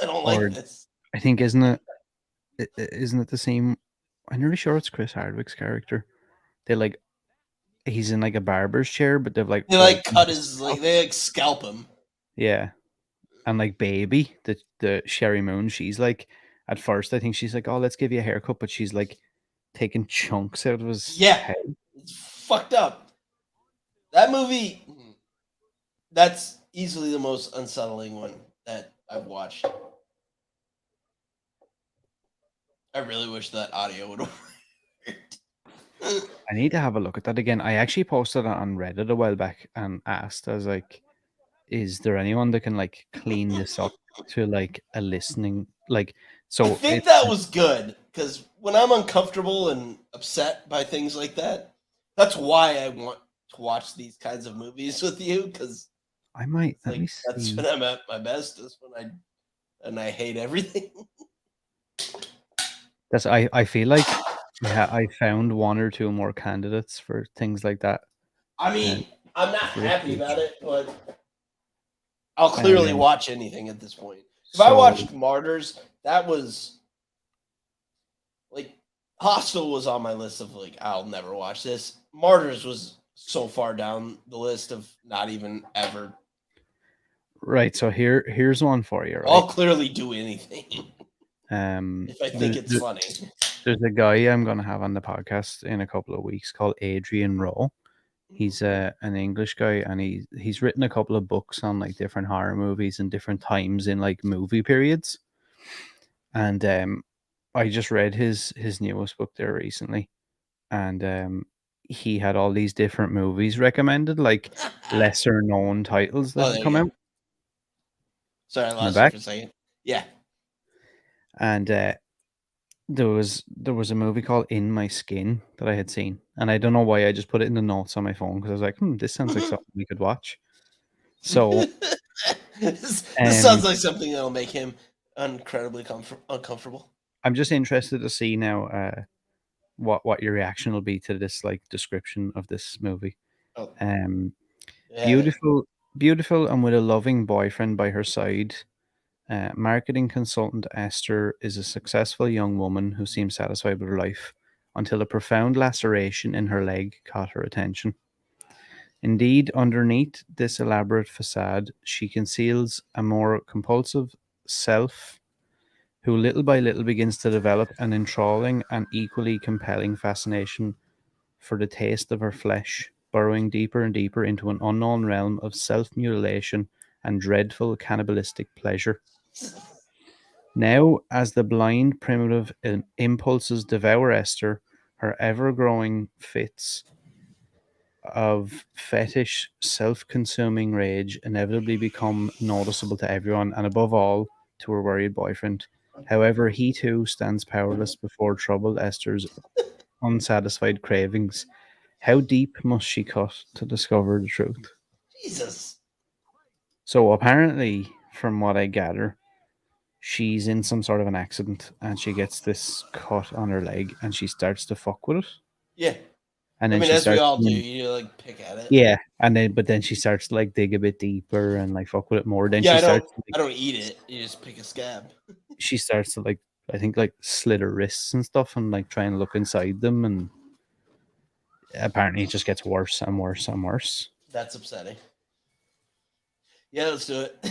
A: I don't like this.
B: I think isn't it the same? I'm nearly sure it's Chris Hardwick's character. They he's in a barber's chair, but they've
A: they cut his they scalp him.
B: Yeah. And Baby, the Sherry Moon, she's at first I think she's oh, let's give you a haircut, but she's taking chunks out of his head.
A: It's fucked up. That movie, that's easily the most unsettling one that I've watched. I really wish that audio would have worked.
B: I need to have a look at that again. I actually posted it on Reddit a while back and asked, I was is there anyone that can clean this up to a listening so
A: I think that was good, because when I'm uncomfortable and upset by things like that, that's why I want to watch these kinds of movies with you, because
B: I might
A: that's when I'm at my best, is when I hate everything.
B: That's I feel I found one or two more candidates for things like that.
A: I mean, I'm not happy about it, but I'll clearly watch anything at this point. If I watched Martyrs, that was Hostel was on my list of I'll never watch this. Martyrs was so far down the list of not even ever.
B: Right, so here's one for you. Right?
A: I'll clearly do anything. If I think it's funny.
B: There's a guy I'm going to have on the podcast in a couple of weeks called Adrian Rowe. He's an English guy, and he's written a couple of books on different horror movies and different times in movie periods. And I just read his newest book there recently, and he had all these different movies recommended, lesser known titles that have come out.
A: Sorry, I lost you for a second. Yeah.
B: And there was a movie called In My Skin that I had seen, and I don't know why I just put it in the notes on my phone, because I was this sounds like something we could watch. So
A: this sounds like something that'll make him incredibly uncomfortable.
B: I'm just interested to see now what your reaction will be to this description of this movie.
A: Oh.
B: Beautiful Beautiful and with a loving boyfriend by her side, marketing consultant Esther is a successful young woman who seems satisfied with her life until a profound laceration in her leg caught her attention. Indeed, underneath this elaborate facade, she conceals a more compulsive self who little by little begins to develop an enthralling and equally compelling fascination for the taste of her flesh, burrowing deeper and deeper into an unknown realm of self mutilation and dreadful cannibalistic pleasure. Now, as the blind primitive impulses devour Esther, her ever growing fits of fetish, self consuming rage inevitably become noticeable to everyone and, above all, to her worried boyfriend. However, he too stands powerless before troubled Esther's unsatisfied cravings. How deep must she cut to discover the truth?
A: Jesus.
B: So, apparently, from what I gather, she's in some sort of an accident and she gets this cut on her leg and she starts to fuck with it.
A: Yeah.
B: And
A: I
B: then
A: mean,
B: she
A: as we
B: starts
A: all do,
B: doing,
A: you like pick at it.
B: yeah, and then but then she starts to like dig a bit deeper and like fuck with it more. Then
A: Yeah,
B: she
A: I don't.
B: starts to,
A: I don't eat it. You just pick a scab.
B: she starts to like, I think, like slit her wrists and stuff and like try and look inside them, and apparently it just gets worse and worse and worse.
A: That's upsetting. Yeah, let's do it.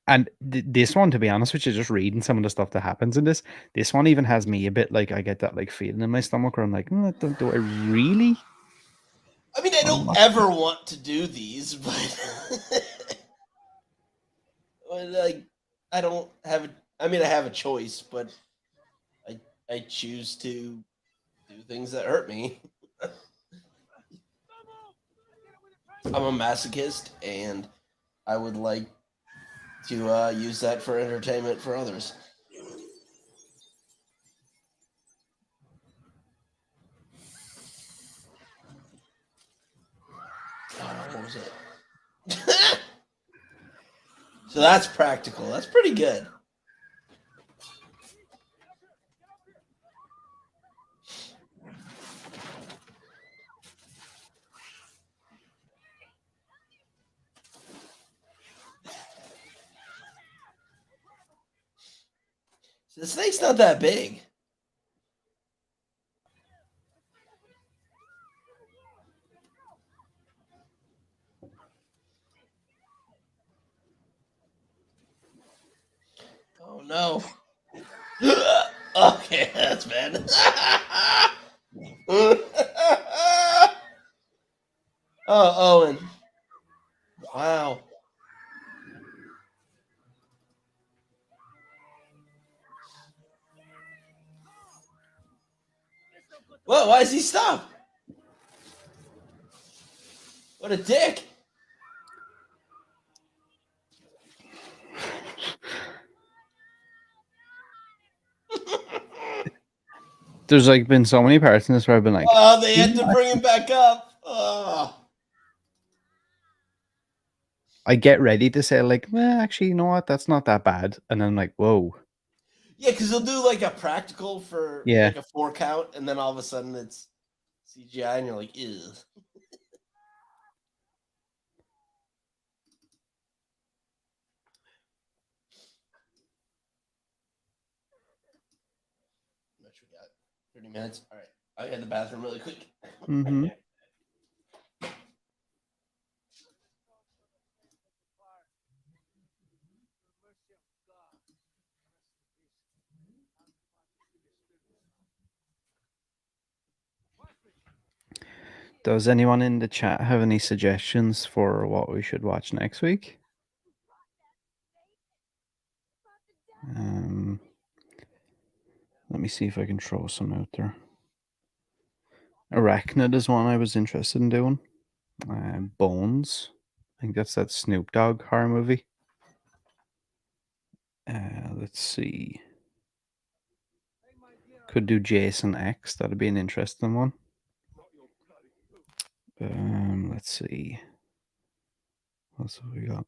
B: And this one, to be honest with you, just reading some of the stuff that happens in this one even has me a bit like, I get that like feeling in my stomach where I'm like, do I really
A: I mean, I
B: want to
A: don't
B: watch
A: ever want to do these, but like, I don't have. I mean, I have a choice, but I choose to do things that hurt me. I'm a masochist, and I would like to use that for entertainment for others. What was it? So that's practical. That's pretty good. So the snake's not that big. Oh no. Okay, that's bad. Oh, Owen. Wow. Whoa, why does he stop? What a dick.
B: There's like been so many parts in this where I've been like,
A: Oh, they
B: you
A: had to
B: know,
A: bring him back up. Oh.
B: I get ready to say like, well, actually, you know what? That's not that bad. And then I'm like, whoa,
A: Yeah, because they'll do like a practical for
B: yeah.
A: like a 4 count, and then all of a sudden it's CGI, and you're like, ew. How much we got? 30 minutes. All right. I got the bathroom really quick.
B: Mm-hmm. Does anyone in the chat have any suggestions for what we should watch next week? Let me see if I can throw some out there. Arachnid is one I was interested in doing. Bones. I think that's that Snoop Dogg horror movie. Let's see. Could do Jason X. That'd be an interesting one. Let's see. What else have we got?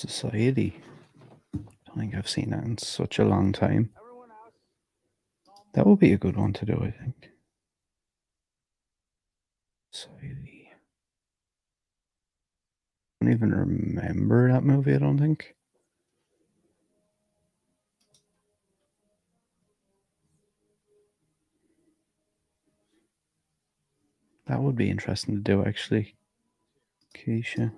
B: Society. I don't think I've seen that in such a long time. That would be a good one to do, I think. Society. I don't even remember that movie, I don't think. That would be interesting to do, actually. Keisha.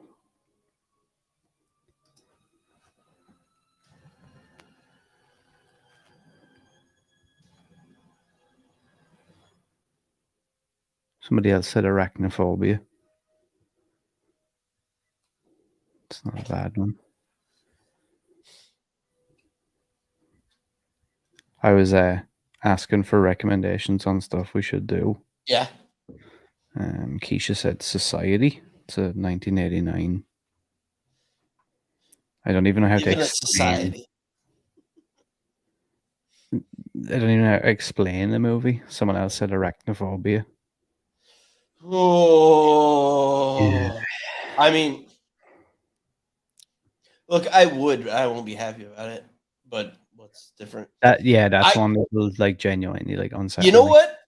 B: Somebody else said arachnophobia. It's not a bad one. I was asking for recommendations on stuff we should do.
A: Yeah.
B: Keisha said Society. It's a 1989. I don't even know how to
A: Even a
B: explain.
A: society.
B: I don't even know how to explain the movie. Someone else said arachnophobia.
A: Oh. I mean, look, I won't be happy about it, but what's different?
B: That's
A: I-
B: one that was like genuinely like unsettling.
A: You know what?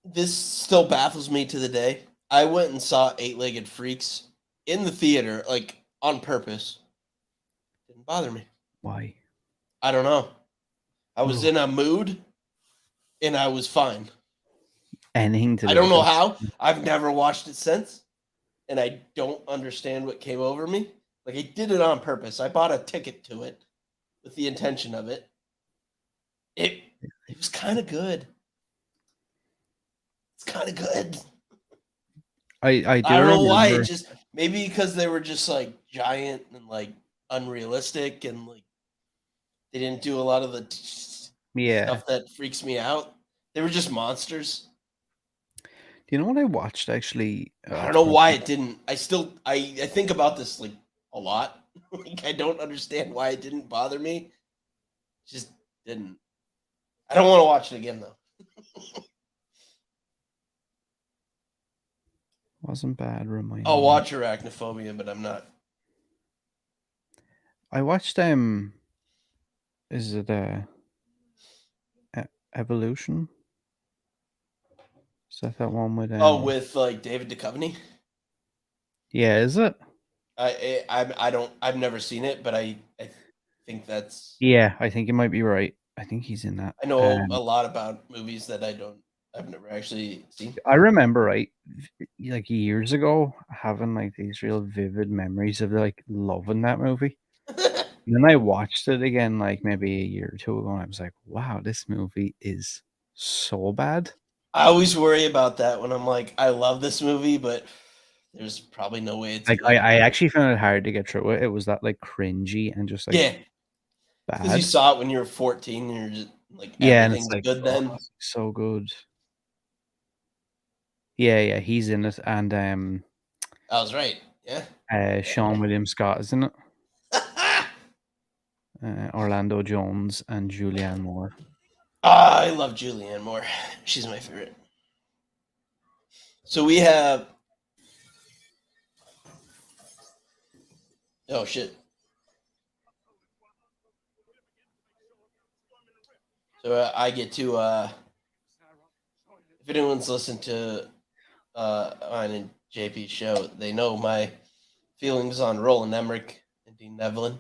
A: This still baffles me to the day. I went and saw Eight-Legged Freaks in the theater, like on purpose. Didn't bother me.
B: Why?
A: I don't know. I was
B: Oh.
A: in a mood and I was fine.
B: Anything to do
A: I don't
B: with
A: know
B: it.
A: how. I've never watched it since. And I don't understand what came over me. Like, I did it on purpose. I bought a ticket to it with the intention of it. It was kind of good. It's kind of good.
B: I do
A: I don't know why.
B: remember.
A: It just maybe because they were just like giant and like unrealistic and like they didn't do a lot of the
B: Yeah.
A: stuff that freaks me out. They were just monsters.
B: Do you know what I watched actually?
A: I don't know why it didn't. I think about this like a lot. Like I don't understand why it didn't bother me. Just didn't. I don't want to watch it again though.
B: Wasn't bad. Remind
A: I'll
B: me.
A: watch Arachnophobia, but I'm not.
B: I watched is it Evolution? Is that one with
A: With like David Duchovny.
B: Yeah, is it?
A: I've never seen it, but I think that's.
B: Yeah, I think you might be right. I think he's in that.
A: I know a lot about movies that I've never actually seen.
B: I remember like years ago having like these real vivid memories of like loving that movie. And then I watched it again like maybe a year or two ago and I was like, wow, this movie is so bad.
A: I always worry about that when I'm like, I love this movie, but there's probably no way it's
B: like
A: good.
B: I actually found it hard to get through it. It was that like cringy and just like
A: because you
B: bad.
A: saw it when you were 14 and you're just like
B: And it's
A: everything's
B: like
A: good then.
B: it's so good. Yeah, he's in it, and
A: I was right. Yeah.
B: Sean William Scott is in it. Orlando Jones and Julianne Moore.
A: I love Julianne Moore. She's my favorite. So we have. Oh shit. So I get to. If anyone's listened to mine and JP's show, they know my feelings on Roland Emmerich and Dean Nevlin.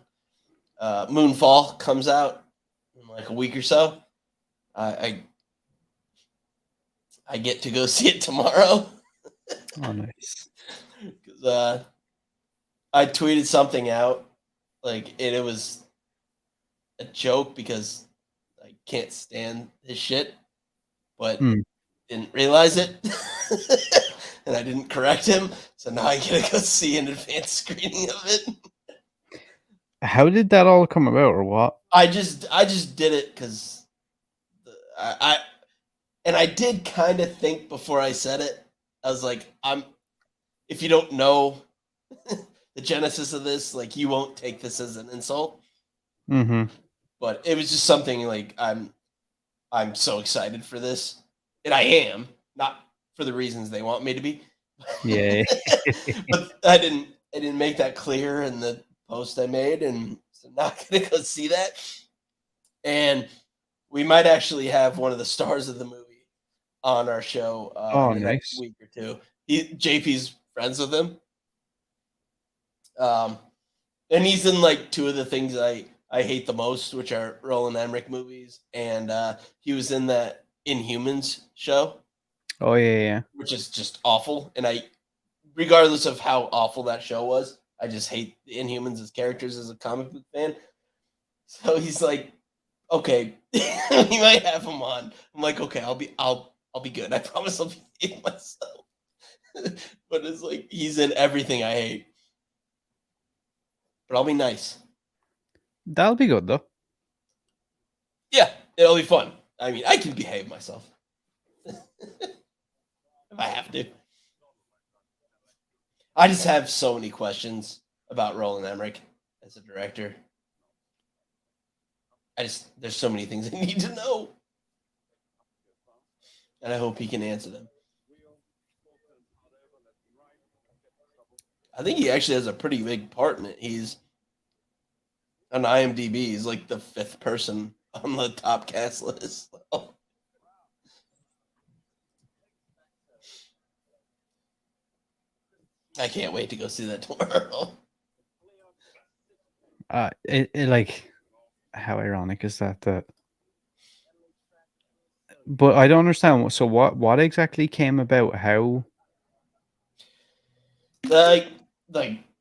A: Moonfall comes out in like a week or so. I get to go see it tomorrow.
B: Oh, nice.
A: Because I tweeted something out, like it was a joke because I can't stand his shit, but didn't realize it, and I didn't correct him. So now I get to go see an advanced screening of it.
B: How did that all come about, or what?
A: I just did it because I did kind of think before I said it. I was like, if you don't know the genesis of this, like you won't take this as an insult.
B: Mm-hmm.
A: But it was just something like I'm so excited for this, and I am not for the reasons they want me to be.
B: Yeah.
A: But I didn't make that clear in the post I made, and so I'm not gonna go see that. And we might actually have one of the stars of the movie on our show
B: Oh,
A: in the next
B: nice.
A: week or two. JP's friends with him, and he's in like two of the things I hate the most, which are Roland Emmerich movies, and he was in that Inhumans show,
B: Oh yeah.
A: which is just awful. And regardless of how awful that show was, I just hate the Inhumans as characters as a comic book fan. So he's like, okay, we might have him on. I'm like, okay, I'll be good. I promise I'll behave myself. But it's like he's in everything I hate. But I'll be nice.
B: That'll be good though.
A: Yeah, it'll be fun. I mean, I can behave myself if I have to. I just have so many questions about Roland Emmerich as a director. There's so many things I need to know. And I hope he can answer them. I think he actually has a pretty big part in it. He's on IMDb. He's like the 5th person on the top cast list. I can't wait to go see that tomorrow.
B: It like, how ironic is that? But I don't understand. So what exactly came about? How?
A: Like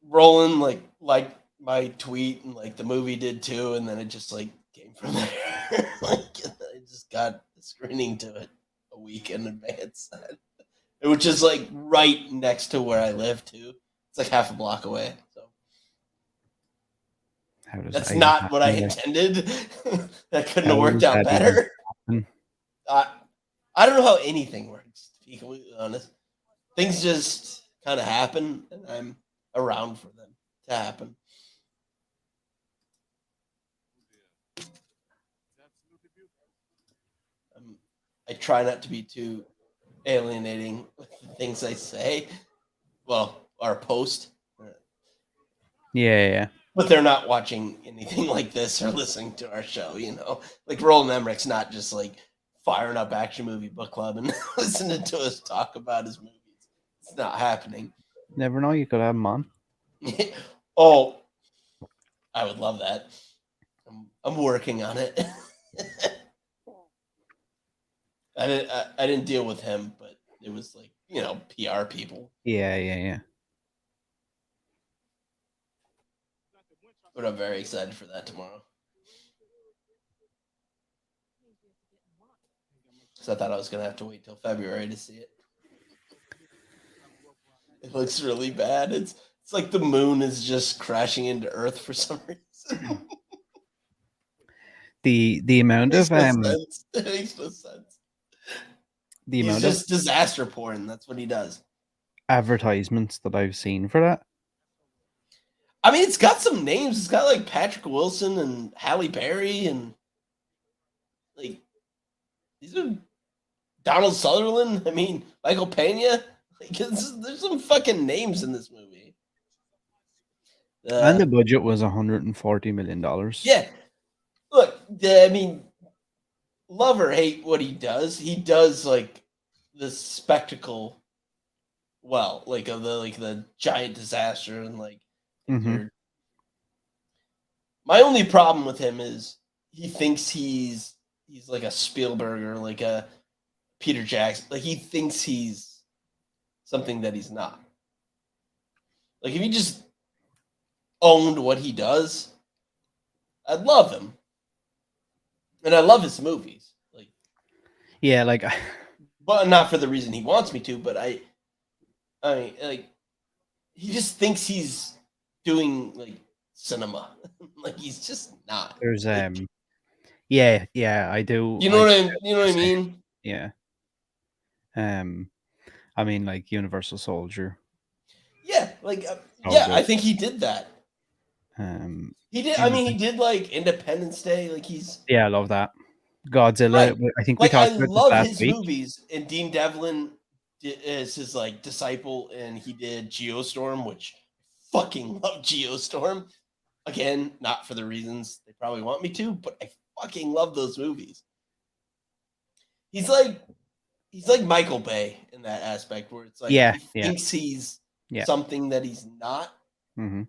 A: Roland like my tweet, and like the movie did too, and then it just like came from there. Like I just got a screening to it a week in advance, which is like right next to where I live too. It's like half a block away. So
B: How does
A: that's
B: that
A: not
B: even
A: what I
B: happen?
A: intended. That couldn't have
B: How
A: worked
B: does
A: out
B: that even
A: better.
B: happen?
A: I don't know how anything works, to be completely honest. Things just kind of happen, and I'm around for them to happen. I try not to be too alienating with the things I say. Well, our post.
B: Yeah.
A: But they're not watching anything like this or listening to our show, you know? Like Roland Emmerich's not just like firing up Action Movie Book Club and listening to us talk about his movies. It's not happening.
B: Never know. You could have him on.
A: Oh, I would love that. I'm working on it. I didn't deal with him, but it was like, you know, PR people.
B: Yeah.
A: But I'm very excited for that tomorrow. So I thought I was gonna have to wait till February to see it. It looks really bad. It's like the moon is just crashing into Earth for some reason.
B: The amount
A: It
B: of
A: makes no sense.
B: the
A: He's
B: amount
A: just
B: of
A: disaster porn. That's what he does.
B: advertisements that I've seen for that.
A: I mean, it's got some names. It's got like Patrick Wilson and Halle Berry and like these are Donald Sutherland. I mean, Michael Pena. Like, there's some fucking names in this movie.
B: And the budget was $140 million.
A: Yeah. Look, I mean, love or hate what he does like the spectacle well, like of the giant disaster and like
B: Mhm.
A: my only problem with him is he thinks he's like a Spielberg or like a Peter Jackson. Like he thinks he's something that he's not. Like if he just owned what he does, I'd love him. And I love his movies. Like
B: Yeah, like
A: but not for the reason he wants me to, but I mean like he just thinks he's doing like cinema. Like he's just not.
B: there's
A: Like,
B: yeah, I do.
A: you know what I
B: understand.
A: mean?
B: Yeah. I mean, like Universal Soldier.
A: Yeah, like
B: Oh,
A: yeah,
B: good.
A: I think he did that. He did. I mean, he did like Independence Day. Like he's
B: Yeah, I love that. Godzilla.
A: right.
B: I think we
A: Like I
B: talked about this
A: love
B: last
A: his
B: week.
A: movies, and Dean Devlin is his like disciple, and he did Geostorm, which fucking love Geostorm. Again, not for the reasons they probably want me to, but I fucking love those movies. He's like Michael Bay in that aspect, where it's like he thinks he's something that he's not.
B: Mm-hmm.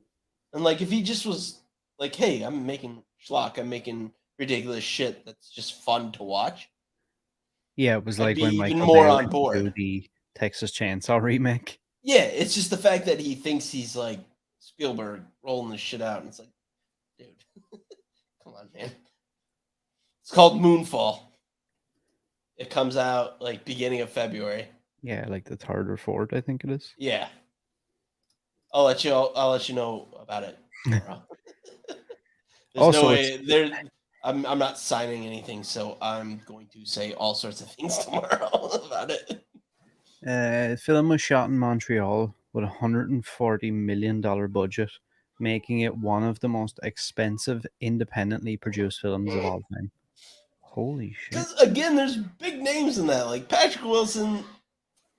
A: And like if he just was like, hey, I'm making schlock, I'm making ridiculous shit that's just fun to watch.
B: Yeah, it was
A: I'd
B: like
A: be
B: when
A: even
B: Michael
A: more
B: Bay
A: on
B: went to
A: board.
B: do the Texas Chainsaw remake.
A: Yeah, it's just the fact that he thinks he's like Spielberg rolling this shit out, and it's like, dude, come on, man. It's called Moonfall. It comes out like beginning of February.
B: Yeah, like the 3rd or 4th, I think it is.
A: Yeah, I'll let you know about it tomorrow. There's no way there. I'm not signing anything, so I'm going to say all sorts of things tomorrow about it.
B: The film was shot in Montreal with a $140 million budget, making it one of the most expensive independently produced films of all time. Holy shit.
A: Because, again, there's big names in that. Like Patrick Wilson,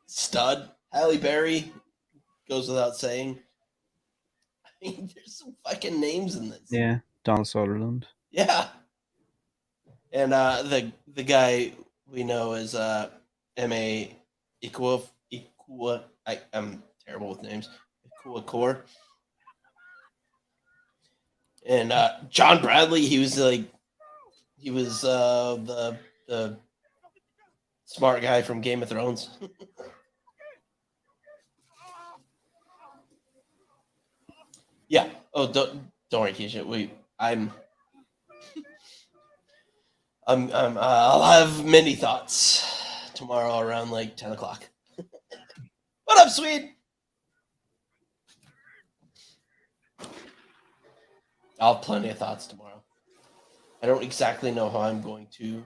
A: stud. Halle Berry, goes without saying. I mean, there's some fucking names in this.
B: Yeah, Donald Sutherland.
A: Yeah. And the guy we know is M.A. Ikua. I'm terrible with names. Ikua Core. And John Bradley, he was the smart guy from Game of Thrones. Yeah. Oh, don't worry, Keisha. I'll have many thoughts tomorrow around like 10 o'clock. What up, Swede? I'll have plenty of thoughts tomorrow. I don't exactly know how I'm going to.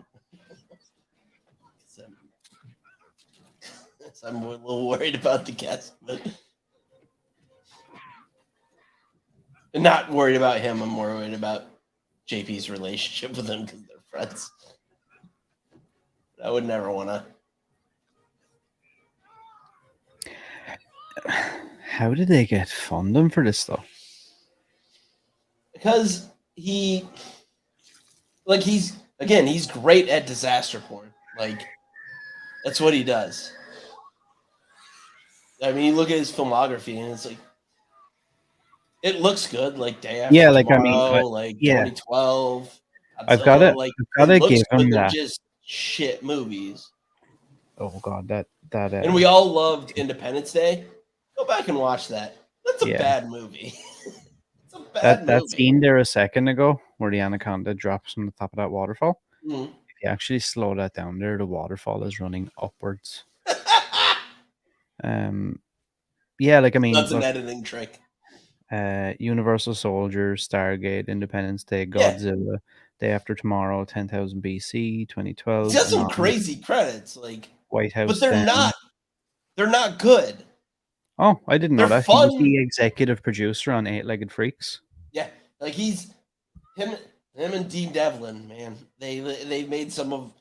A: I'm a little worried about the guest, but not worried about him. I'm more worried about JP's relationship with him because they're friends. I would never want to.
B: How did they get funding for this stuff?
A: Because he's great at disaster porn. Like, that's what he does. I mean, you look at his filmography, and it's like, it looks good. Like Day After Tomorrow, 2012.
B: I've got to give him that.
A: Just shit movies.
B: Oh god, that.
A: And we all loved Independence Day. Go back and watch that. That's a bad movie. It's a bad movie.
B: That scene there a second ago where the Anaconda drops from the top of that waterfall.
A: Mm-hmm.
B: If you actually slow that down there, the waterfall is running upwards. Yeah, like I mean,
A: that's an editing trick.
B: Universal Soldier, Stargate, Independence Day, Godzilla, Day After Tomorrow, 10,000 BC, 2012.
A: He's got some crazy credits, like
B: White House,
A: but they're not good.
B: Oh, I didn't know that.
A: Fun.
B: He's the executive producer on 8-Legged Freaks.
A: Yeah, like he's him and Dean Devlin, man. They made some of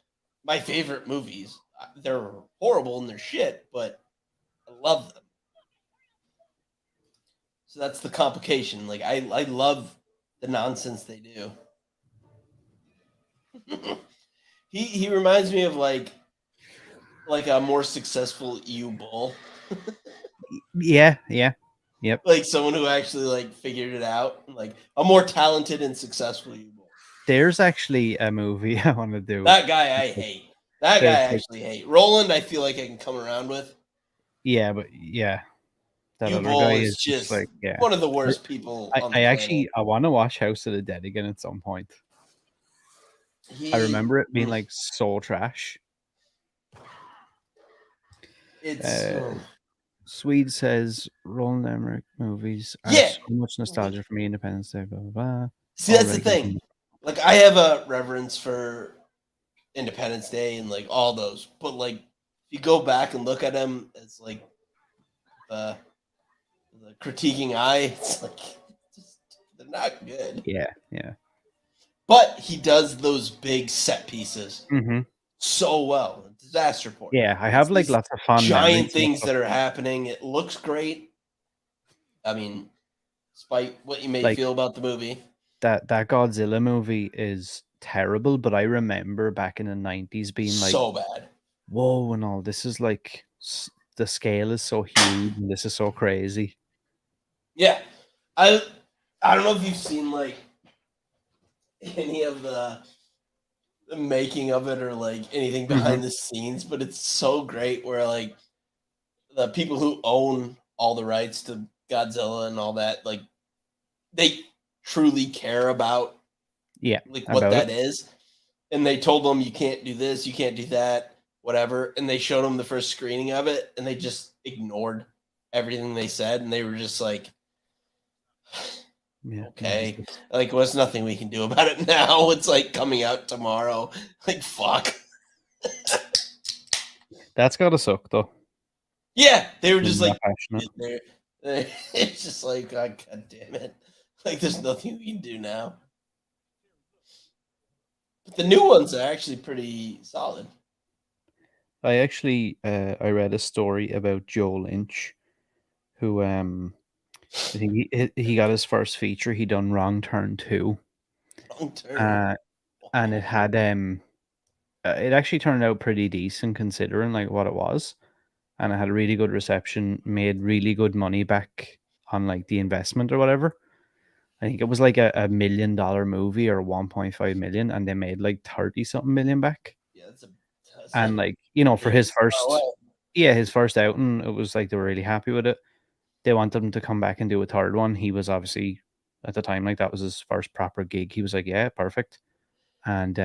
A: my favorite movies. They're horrible in their shit, but I love them. So that's the complication. Like I love the nonsense they do. He reminds me of like a more successful EU Bull.
B: Yeah. Yep.
A: Like someone who actually like figured it out. Like a more talented and successful EU Bull.
B: There's actually a movie I want to do.
A: That guy I hate. That guy I actually hate. Roland, I feel like I can come around with.
B: Yeah, but yeah.
A: That other guy is just like one of the worst people.
B: I want to watch House of the Dead again at some point. I remember it being like so trash.
A: It's
B: Swede says Roland Emmerich movies are so much nostalgia for me. Independence Day, blah blah blah.
A: See, that's the thing. Like I have a reverence for Independence Day and like all those, but like if you go back and look at them as like the critiquing eye, it's like they're not good.
B: Yeah.
A: But he does those big set pieces so well. Disaster porn.
B: Yeah, I have like lots of fun.
A: Giant things that are happening. It looks great. I mean, despite what you may
B: Like
A: feel about the movie.
B: that Godzilla movie is terrible, but I remember back in the 90s being like,
A: So bad.
B: whoa, and all this is like the scale is so huge and this is so crazy.
A: Yeah. I don't know if you've seen like any of the making of it or like anything behind the scenes, but it's so great where like the people who own all the rights to Godzilla and all that, like they truly care about
B: Yeah,
A: like what
B: about it.
A: that is. And they told them you can't do this, you can't do that, whatever. And they showed them the first screening of it and they just ignored everything they said and they were just like,
B: Yeah.
A: okay, like well, there's nothing we can do about it now. It's like coming out tomorrow. Like fuck.
B: That's gotta suck though.
A: Yeah, they were
B: When
A: just
B: you're
A: like
B: that passionate.
A: it's just like God damn it. Like there's nothing we can do now. But the new ones are actually pretty solid.
B: I actually I read a story about Joe Lynch, who I think he got his first feature. He done Wrong Turn 2,
A: Long term.
B: and it had it actually turned out pretty decent considering like what it was, and it had a really good reception. Made really good money back on like the investment or whatever. I think it was like a $1 million movie or 1.5 million, and they made like 30 something million back.
A: Yeah, that's
B: And
A: like
B: like, you know, for his
A: ridiculous.
B: first, yeah, his first outing, it was like they were really happy with it. They wanted him to come back and do a third one. He was obviously at the time like that was his first proper gig. He was like, yeah, perfect. And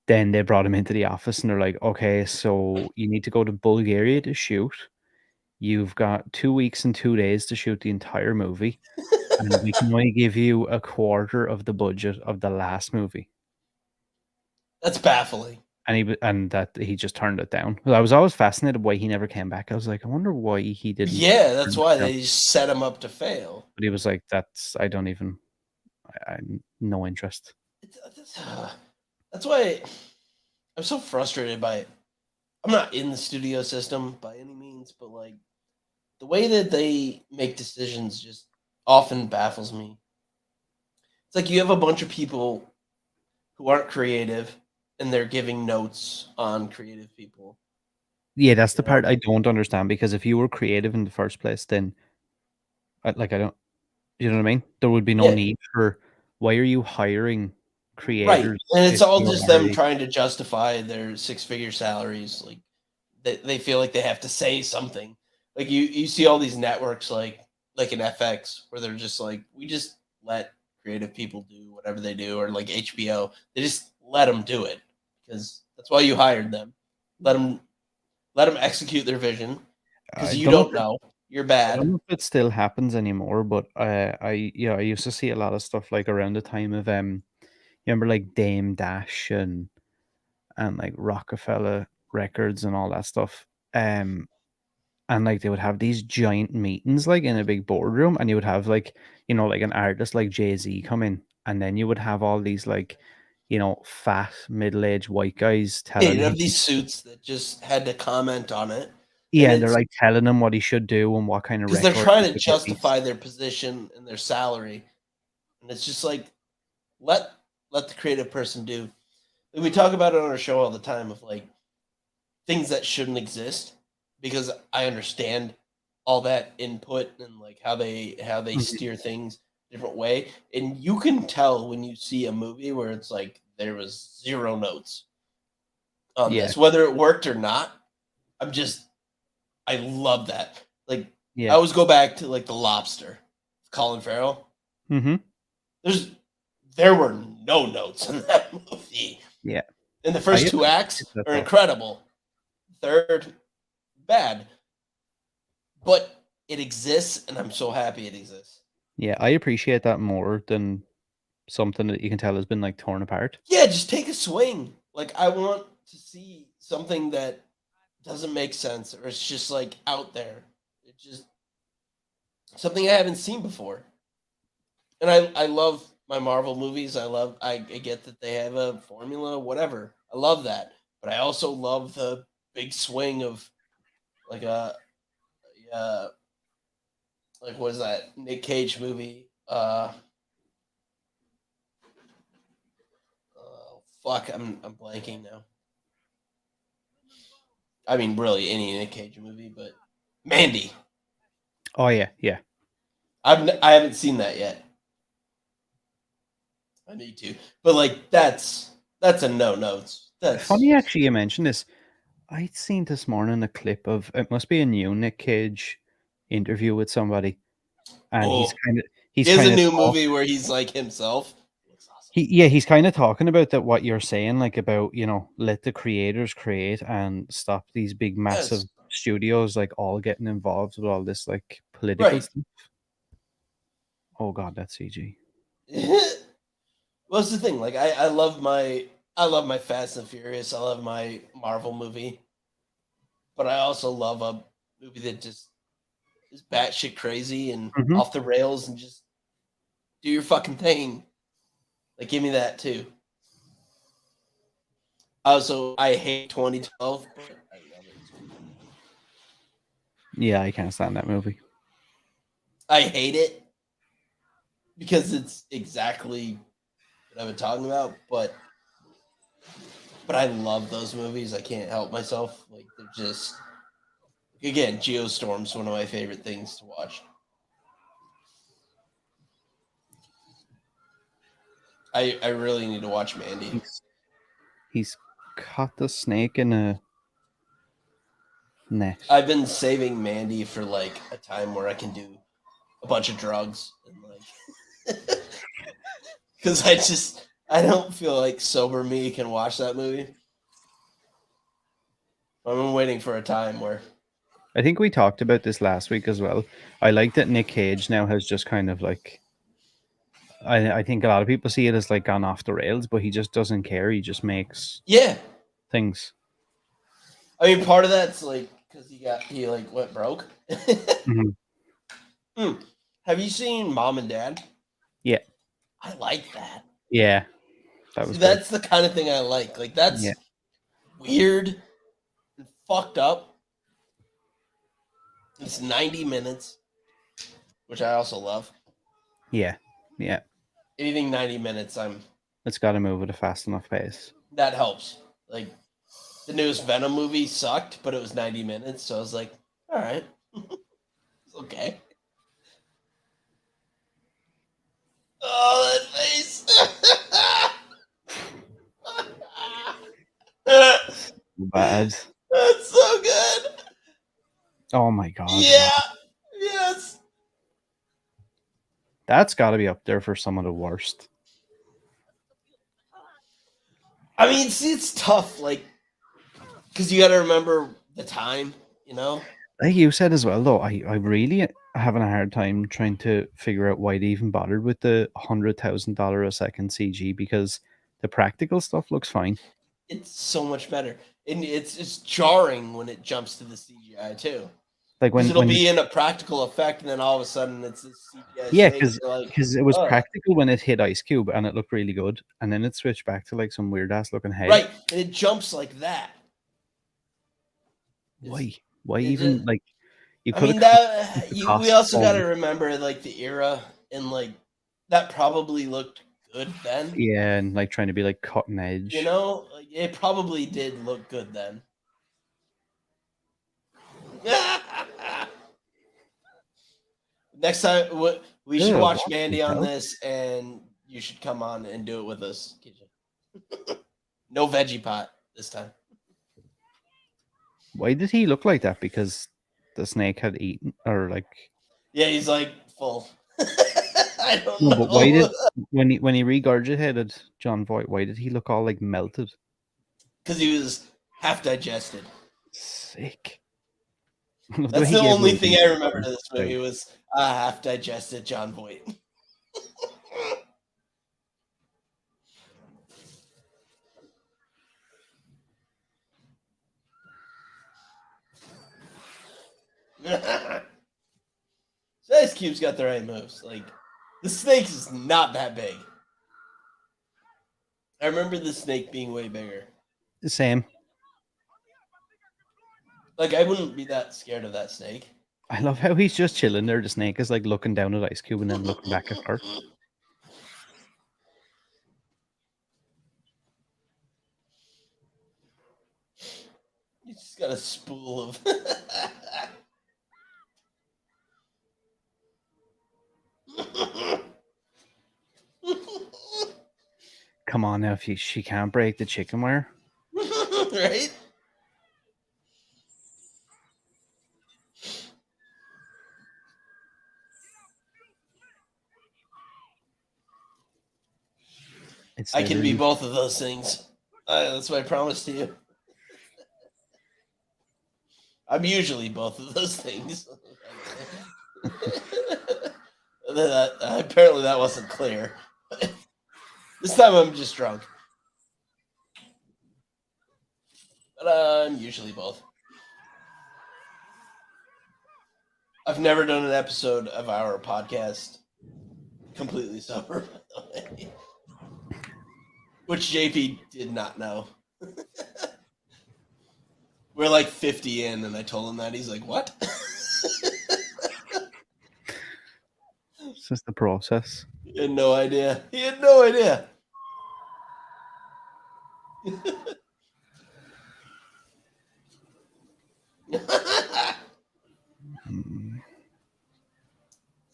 B: then they brought him into the office and they're like, okay, so you need to go to Bulgaria to shoot. You've got 2 weeks and 2 days to shoot the entire movie, and we can only give you a quarter of the budget of the last movie.
A: That's baffling.
B: And that he just turned it down. I was always fascinated why he never came back. I was like, I wonder why he didn't
A: Yeah, that's
B: turn
A: why
B: it down.
A: they just set him up to fail.
B: But he was like, "That's I don't even, I no interest."
A: That's why I'm so frustrated by it. I'm not in the studio system by any means, but like the way that they make decisions just often baffles me. It's like you have a bunch of people who aren't creative and they're giving notes on creative people.
B: Yeah, that's the
A: You know?
B: part I don't understand because if you were creative in the first place, then I don't, you know what I mean? There would be no
A: Yeah,
B: need for why are you hiring
A: right.
B: creators
A: And it's
B: if
A: all
B: you're
A: just them
B: already
A: trying to justify their six-figure salaries. Like they feel like they have to say something. Like you see all these networks like an FX where they're just like we just let creative people do whatever they do, or like HBO, they just let them do it because that's why you hired them. Let them execute their vision because
B: I
A: you
B: don't know if
A: don't know you're
B: I don't
A: bad.
B: know if it still happens anymore, but I used to see a lot of stuff like around the time of you remember like Dame Dash and like Rockefeller Records and all that stuff. And like they would have these giant meetings like in a big boardroom, and you would have like, you know, like an artist like Jay-Z come in, and then you would have all these like, you know, fat middle-aged white guys
A: Yeah,
B: telling
A: you
B: him,
A: have these suits that just had to comment on it, and
B: yeah, and they're
A: it's
B: like telling him what he should do and what kind of
A: because they're
B: record he
A: trying to
B: should release.
A: justify their position and their salary, and it's just like let the creative person do. We talk about it on our show all the time of like things that shouldn't exist because I understand all that input and like how they
B: Mhm.
A: steer things a different way, and you can tell when you see a movie where it's like there was zero notes on
B: Yeah,
A: this, whether it worked or not. I'm just I love that. Like I
B: yeah.
A: always go back to like the Lobster, Colin Farrell.
B: Hmm.
A: There's there were no notes in that movie.
B: Yeah.
A: And the
B: I
A: first two
B: appreciate
A: acts
B: that
A: are
B: though.
A: incredible. Third, bad. But it exists, and I'm so happy it exists.
B: Yeah, I appreciate that more than something that you can tell has been like torn apart.
A: Yeah, just take a swing. Like I want to see something that doesn't make sense or it's just like out there. It's just something I haven't seen before. And I love my Marvel movies. I get that they have a formula, whatever. I love that. But I also love the big swing of like a like what is that Nick Cage movie? Fuck, I'm blanking now. I mean, really any Nick Cage movie, but Mandy.
B: Oh yeah, yeah.
A: I haven't seen that yet. I need to, but like that's a no. That's
B: Funny actually you mentioned this. I'd seen this morning a clip of it must be a new Nick Cage interview with somebody, and
A: oh,
B: he's
A: he has a
B: kind of
A: new movie where he's like himself. Looks awesome.
B: he's kind of talking about that what you're saying, like about let the creators create and stop these big massive
A: Yes,
B: studios like all getting involved with all this like political
A: right.
B: stuff. Oh god, that's CG.
A: What's the thing? Like I love my Fast and Furious. I love my Marvel movie, but I also love a movie that just is batshit crazy and
B: Hmm.
A: off the rails and just do your fucking thing. Like give me that too. Also, I hate 2012, but I love it too.
B: Yeah, I can't stand that movie.
A: I hate it because it's exactly what I've been talking about, but I love those movies. I can't help myself. Like they're just again, Geostorm's one of my favorite things to watch. I really need to watch Mandy.
B: He's caught the snake in a net.
A: I've been saving Mandy for like a time where I can do a bunch of drugs and like because I don't feel like sober me can watch that movie. I'm waiting for a time where
B: I think we talked about this last week as well. I like that Nick Cage now has just kind of like I think a lot of people see it as like gone off the rails, but he just doesn't care. He just makes
A: yeah.
B: things.
A: I mean, part of that's like because he like went broke.
B: Mhm.
A: Have you seen Mom and Dad?
B: Yeah,
A: I like that.
B: yeah, that
A: See,
B: was good.
A: that's the kind of thing I like. Like
B: Yeah,
A: that's weird and fucked up. It's 90 minutes, which I also love.
B: yeah, yeah.
A: Anything 90 minutes,
B: It's got to move at a fast enough pace.
A: that helps. Like the newest Venom movie sucked, but it was 90 minutes, so I was like, all right, it's okay. Oh, that face!
B: Bad.
A: That's so good.
B: Oh my god,
A: Yeah.
B: wow.
A: Yes.
B: That's got to be up there for some of the worst.
A: I mean, see, it's tough, like, because you got to remember the time, you know.
B: Like you said as well, though, I really having a hard time trying to figure out why they even bothered with the $100,000 a second CG because the practical stuff looks fine.
A: It's so much better, and it's jarring when it jumps to the CGI too,
B: Like
A: because
B: when
A: it'll
B: when
A: be in a practical effect, and then all of a sudden it's this CGI
B: yeah,
A: snake. You're like,
B: because it was
A: oh,
B: practical when it hit Ice Cube and it looked really good, and then it switched back to like some weird ass looking head.
A: right, and it jumps like that. It's,
B: Why
A: it
B: even
A: just,
B: like you
A: I
B: could have
A: mean
B: cut
A: that
B: the
A: we
B: cost
A: also got to
B: almost.
A: remember like the era and like that probably looked good then.
B: Yeah, and like trying to be like cutting
A: You
B: edge.
A: know, like, it probably did look good then. Next time, we should
B: Ugh,
A: watch
B: what the
A: Mandy on
B: hell?
A: this, and you should come on and do it with us. No veggie pot this time.
B: Why did he look like that? Because the snake had eaten, or like
A: Yeah, he's like full. I don't
B: no, but why
A: know.
B: did when he regurgitated John Voight? Why did he look all like melted?
A: Because he was half digested.
B: Sick. I love the way
A: That's
B: he
A: the
B: gave
A: only
B: little
A: thing
B: beats.
A: I remember of this
B: Like,
A: movie was half digested John Voight. So Ice Cube's got the right moves. Like the snake is not that big. I remember the snake being way bigger.
B: same.
A: Like I wouldn't be that scared of that snake.
B: I love how he's just chilling there. The snake is like looking down at Ice Cube and then looking back at her.
A: He's just got a spool of.
B: Come on now, if she can't break the chicken wire.
A: Right? I can be both of those things. That's my promise to you. I'm usually both of those things. Apparently that wasn't clear. This time I'm just drunk. But I'm usually both. I've never done an episode of our podcast completely sober, by the way. Which JP did not know. We're like 50 in, and I told him that. He's like, what?
B: It's just the process.
A: He had no idea. He had no idea.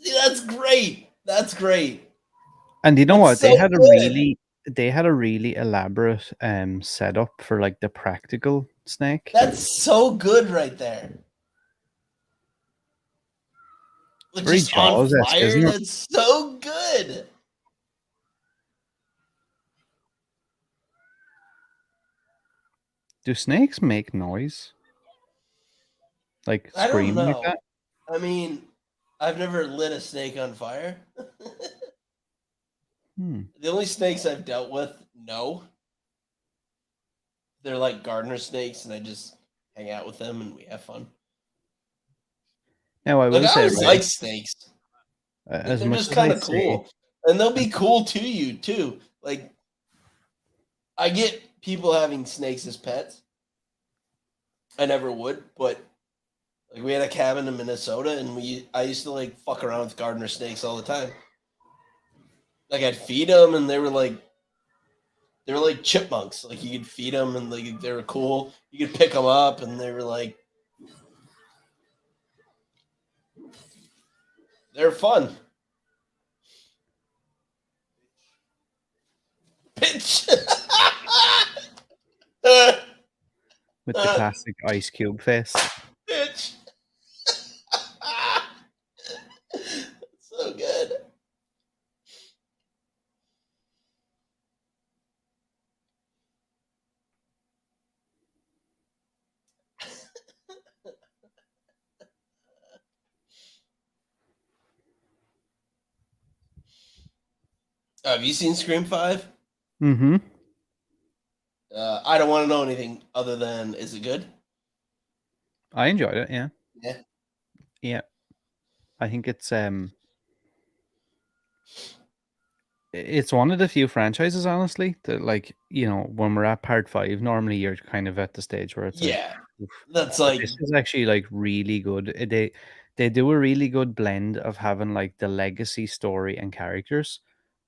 A: See, that's great. That's great.
B: And you know
A: That's
B: what?
A: so good.
B: They had a really elaborate setup for like the practical snake.
A: That's so good right there. It's
B: very
A: just on
B: Jaws-esque,
A: fire.
B: isn't it?
A: That's so good.
B: Do snakes make noise? Like
A: I don't
B: scream like
A: know.
B: that?
A: I mean, I've never lit a snake on fire. The only snakes I've dealt with, no. They're like gardener snakes, and I just hang out with them and we have fun.
B: Now I will
A: Like, I
B: say,
A: always
B: right,
A: like snakes.
B: as
A: They're
B: much
A: just
B: as I
A: kind of
B: say,
A: cool. And they'll be cool to you, too. Like, I get people having snakes as pets. I never would, but like we had a cabin in Minnesota, and I used to like fuck around with gardener snakes all the time. Like I'd feed them, and they were like chipmunks. Like you could feed them, and like they were cool. You could pick them up, and they were like they're fun. Bitch.
B: with the classic Ice Cube face.
A: Bitch. So good. Have you seen Scream 5?
B: Mm-hmm.
A: I don't want to know anything other than, is it good?
B: I enjoyed it, yeah.
A: Yeah.
B: Yeah. I think it's one of the few franchises, honestly, that like, you know, when we're at part 5, normally you're kind of at the stage where it's like,
A: Yeah.
B: oof.
A: That's
B: But
A: like,
B: this is actually like really good. They do a really good blend of having like the legacy story and characters,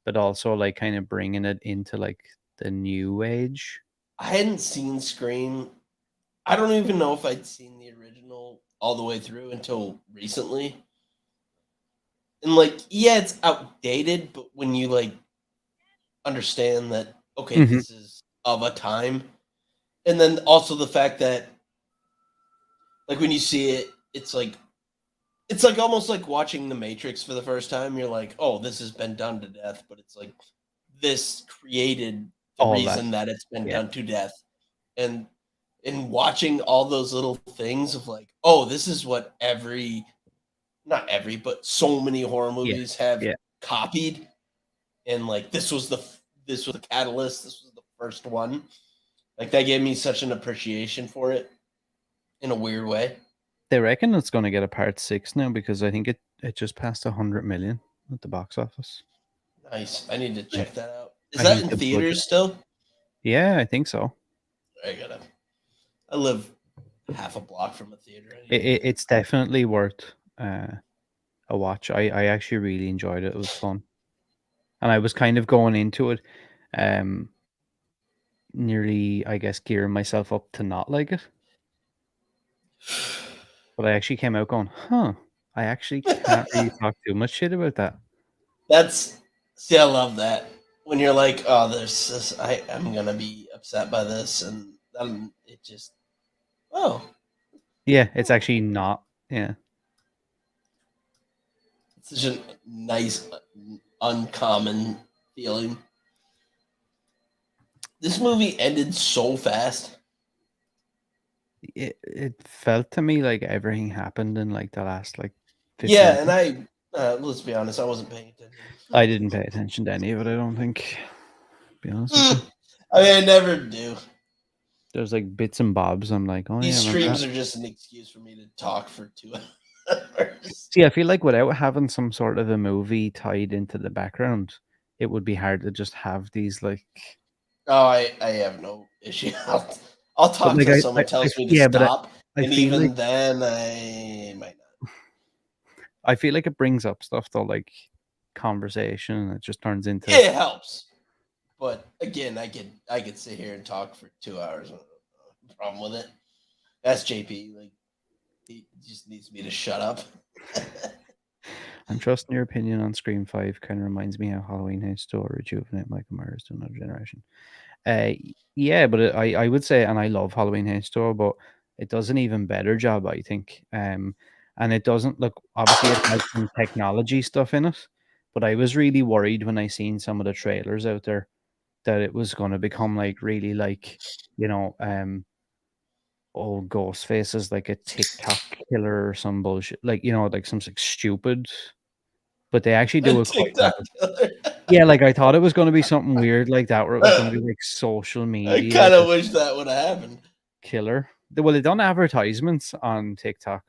B: but also like kind of bringing it into like the new age.
A: I hadn't seen Scream. I don't even know if I'd seen the original all the way through until recently. And like, yeah, it's outdated, but when you like understand that, okay,
B: Mhm.
A: this is of a time, and then also the fact that, like, when you see it, it's like almost like watching The Matrix for the first time. You're like, oh, this has been done to death, but it's like this created the
B: All that.
A: reason that it's been
B: Yeah.
A: done to death, and in watching all those little things of like, oh, this is what not every, but so many horror movies have
B: yeah.
A: copied, and like this was the catalyst. This was the first one. Like that gave me such an appreciation for it in a weird way.
B: They reckon it's going to get a part 6 now because I think it just passed 100 million at the box office.
A: Nice. I need to check that out. Is
B: I
A: that
B: think
A: in
B: the
A: theaters
B: budget-
A: still?
B: Yeah, I think so.
A: I live half a block from a theater. I need to-
B: It's definitely worth a watch. I actually really enjoyed it. It was fun, and I was kind of going into it, um, nearly, I guess, gearing myself up to not like it. But I actually came out going, huh, I actually can't really talk too much shit about that.
A: See, I love that when you're like, oh, this, I'm gonna be upset by this, and it just, oh,
B: Yeah, it's actually not. Yeah.
A: it's such a nice, uncommon feeling. This movie ended so fast.
B: It felt to me like everything happened in like the last like 15
A: Yeah, and
B: minutes.
A: let's be honest, I wasn't paying attention.
B: I didn't pay attention to any of it, I don't think. To be honest with you.
A: I mean, I never do.
B: There's like bits and bobs. I'm like, oh
A: These
B: yeah, remember
A: streams
B: that?
A: are just an excuse for me to talk for 2 hours.
B: See, I feel like without having some sort of a movie tied into the background, it would be hard to just have these like.
A: Oh, I have no issue. I'll
B: But
A: talk
B: like
A: till someone tells me to
B: yeah, but
A: stop,
B: I
A: and
B: feel like
A: even then, I might not.
B: I feel like it brings up stuff though, like conversation, and it just turns into.
A: It helps, but again, I could sit here and talk for 2 hours. No problem with it. That's JP. Like he just needs me to shut up.
B: I'm trusting your opinion on Scream 5 kind of reminds me how Halloween has to rejuvenate Michael Myers to another generation. Yeah, but I would say, and I love Halloween H2O, but it does an even better job, I think. And it doesn't look, obviously, it has some technology stuff in it, but I was really worried when I seen some of the trailers out there that it was going to become like really like, you know, old Ghostface is like a TikTok killer or some bullshit, like, you know, like some like stupid, but they actually
A: The
B: do it quite
A: TikTok
B: well.
A: killer.
B: Yeah, like I thought it was going to be something weird like that, where it was going to be like social
A: I
B: media
A: kind of wish that would have happened.
B: killer. Well, they done advertisements on TikTok.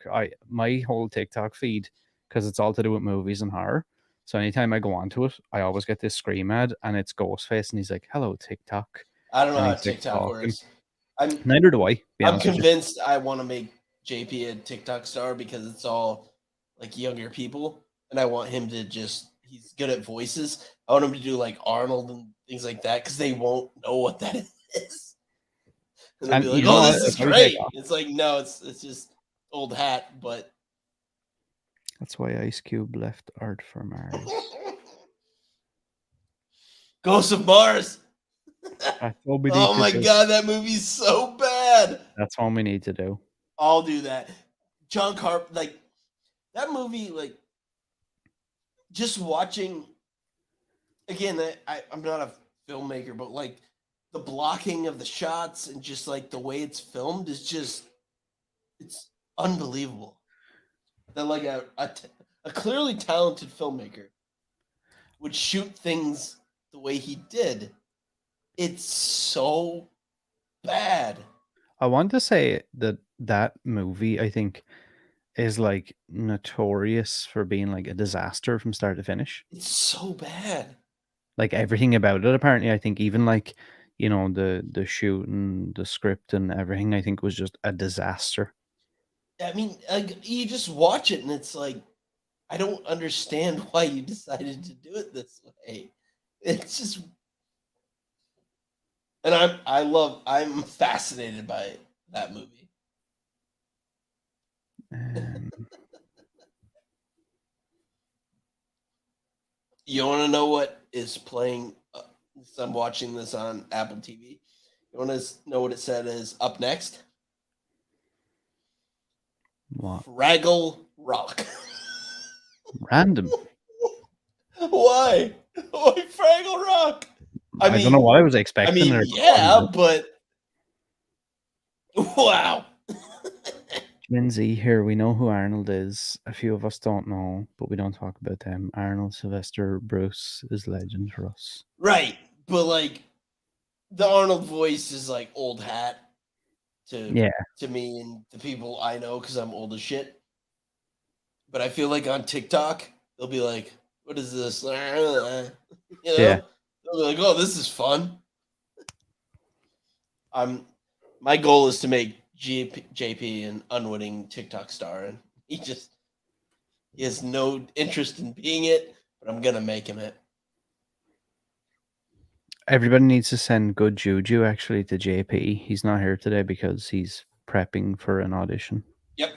B: My whole TikTok feed, because it's all to do with movies and horror. So anytime I go onto it, I always get this Scream ad, and it's Ghostface, and he's like, "Hello, TikTok,"
A: I don't know
B: and
A: how
B: he's like
A: TikTok
B: talking.
A: works. I'm
B: Neither do I. Be
A: I'm
B: honest with you.
A: convinced I want to make JP a TikTok star because it's all like younger people, and I want him to he's good at voices. I want him to do like Arnold and things like that because they won't know what that is. And they'll be
B: And
A: like,
B: you know
A: "Oh,
B: what?
A: this
B: It'll
A: is
B: probably take
A: great."
B: off.
A: It's like, no, it's just old hat, but
B: That's why Ice Cube left Art for Mars.
A: Ghost of Mars.
B: That's what we need
A: Oh
B: to
A: my
B: do.
A: god, that movie's so bad.
B: That's all we need to do.
A: I'll do that. John Carp, like that movie, like just watching. Again, I'm not a filmmaker, but like the blocking of the shots and just like the way it's filmed is just it's unbelievable. That like a clearly talented filmmaker would shoot things the way he did. It's so bad.
B: I want to say that that movie, I think, is like notorious for being like a disaster from start to finish.
A: It's so bad.
B: Like everything about it, apparently, I think even like, you know, the shoot and the script and everything, I think was just a disaster.
A: I mean, like, you just watch it and it's like, I don't understand why you decided to do it this way. It's just, and I'm fascinated by that movie. You want to know what is playing? So I'm watching this on Apple TV. You want to know what it said is up next?
B: What?
A: Fraggle Rock.
B: Random.
A: Why? Why Fraggle Rock?
B: I don't know what I was
A: I
B: expecting.
A: mean, yeah, but wow.
B: Lindsay, here we know who Arnold is. A few of us don't know, but we don't talk about them. Arnold Sylvester Bruce is legend for us.
A: Right, but like the Arnold voice is like old hat
B: Yeah.
A: to me and the people I know because I'm old as shit. But I feel like on TikTok they'll be like, "What is this?" You know,
B: Yeah.
A: they'll be like, "Oh, this is fun." My goal is to make JP an unwitting TikTok star, and he just He has no interest in being it, but I'm gonna make him it.
B: Everybody needs to send good juju actually to JP. He's not here today because he's prepping for an audition.
A: Yep.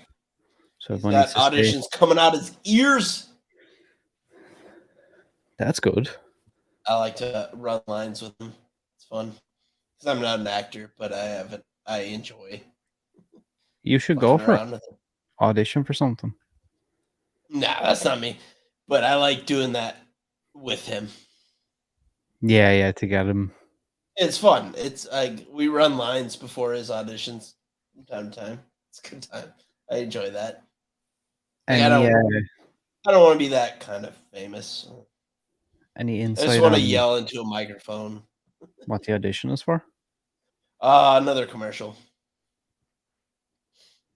B: So
A: He's
B: everyone
A: got
B: needs to say
A: auditions coming out his ears.
B: that's good.
A: I like to run lines with him. It's fun because I'm not an actor, but I enjoy
B: You should go
A: fucking
B: for it.
A: around with him.
B: Audition for something.
A: Nah, that's not me. But I like doing that with him.
B: Yeah, to get him.
A: It's fun. It's like we run lines before his auditions from time to time. It's a good time. I enjoy that. Like, I
B: Any
A: don't want to be that kind of famous.
B: any
A: I just
B: insight
A: want to
B: on
A: yell into a microphone.
B: what the audition is for?
A: Another commercial,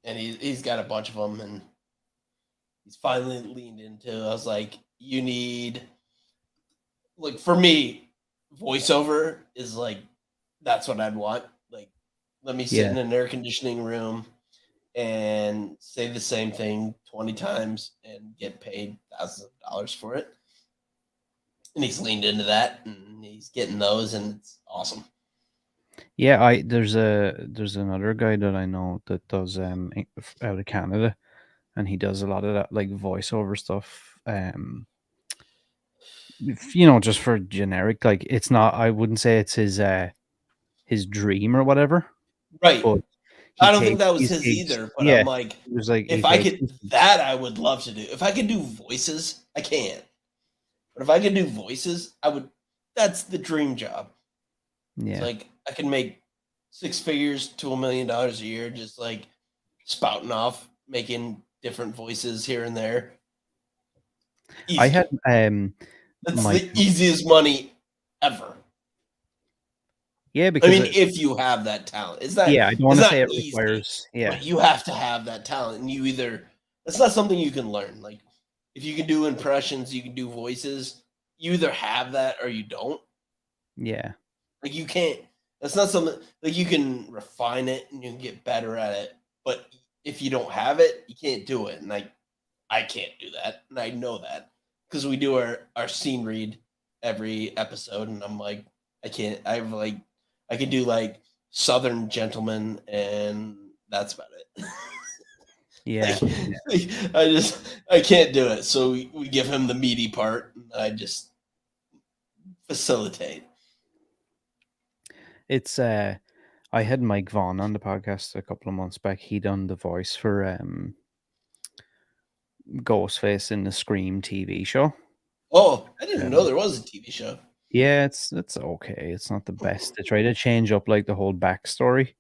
A: and he's got a bunch of them, and he's finally leaned into. I was like, you need, like, for me, voiceover is like that's what I'd want. Like, let me sit in an air conditioning room and say the same thing 20 times and get paid thousands of dollars for it. And he's leaned into that, and he's getting those, and it's awesome.
B: Yeah, there's another guy that I know that does out of Canada, and he does a lot of that like voiceover stuff. Just for generic, like it's not. I wouldn't say it's his dream or whatever,
A: Right.
B: but
A: I don't think that was his
B: gigs,
A: either, but I'm like,
B: it was like
A: if I could, that I would love to do. If I could do voices, I can't. But if I could do voices, I would. That's the dream job.
B: Yeah.
A: It's like I can make 6 figures to $1 million a year, just like spouting off, making different voices here and there. Easy.
B: I had
A: that's the easiest money ever.
B: Yeah, because
A: I mean, if you have that talent, it's not.
B: Yeah, I don't want to say it
A: easy,
B: requires. Yeah,
A: but you have to have that talent, and you either. That's not something you can learn. Like, if you can do impressions, you can do voices. You either have that or you don't.
B: Yeah.
A: Like, you can't. That's not something. Like, you can refine it and you can get better at it, but if you don't have it, you can't do it. And I can't do that, and I know that because we do our scene read every episode, and I'm like, I can't. I can do like Southern Gentleman, and that's about it.
B: Yeah.
A: I can't do it. So we give him the meaty part, and I just facilitate.
B: It's I had Mike Vaughn on the podcast a couple of months back. He done the voice for Ghostface in the Scream TV show.
A: Oh, I didn't know there was a TV show.
B: Yeah, it's okay. It's not the best. They try to change up like the whole backstory.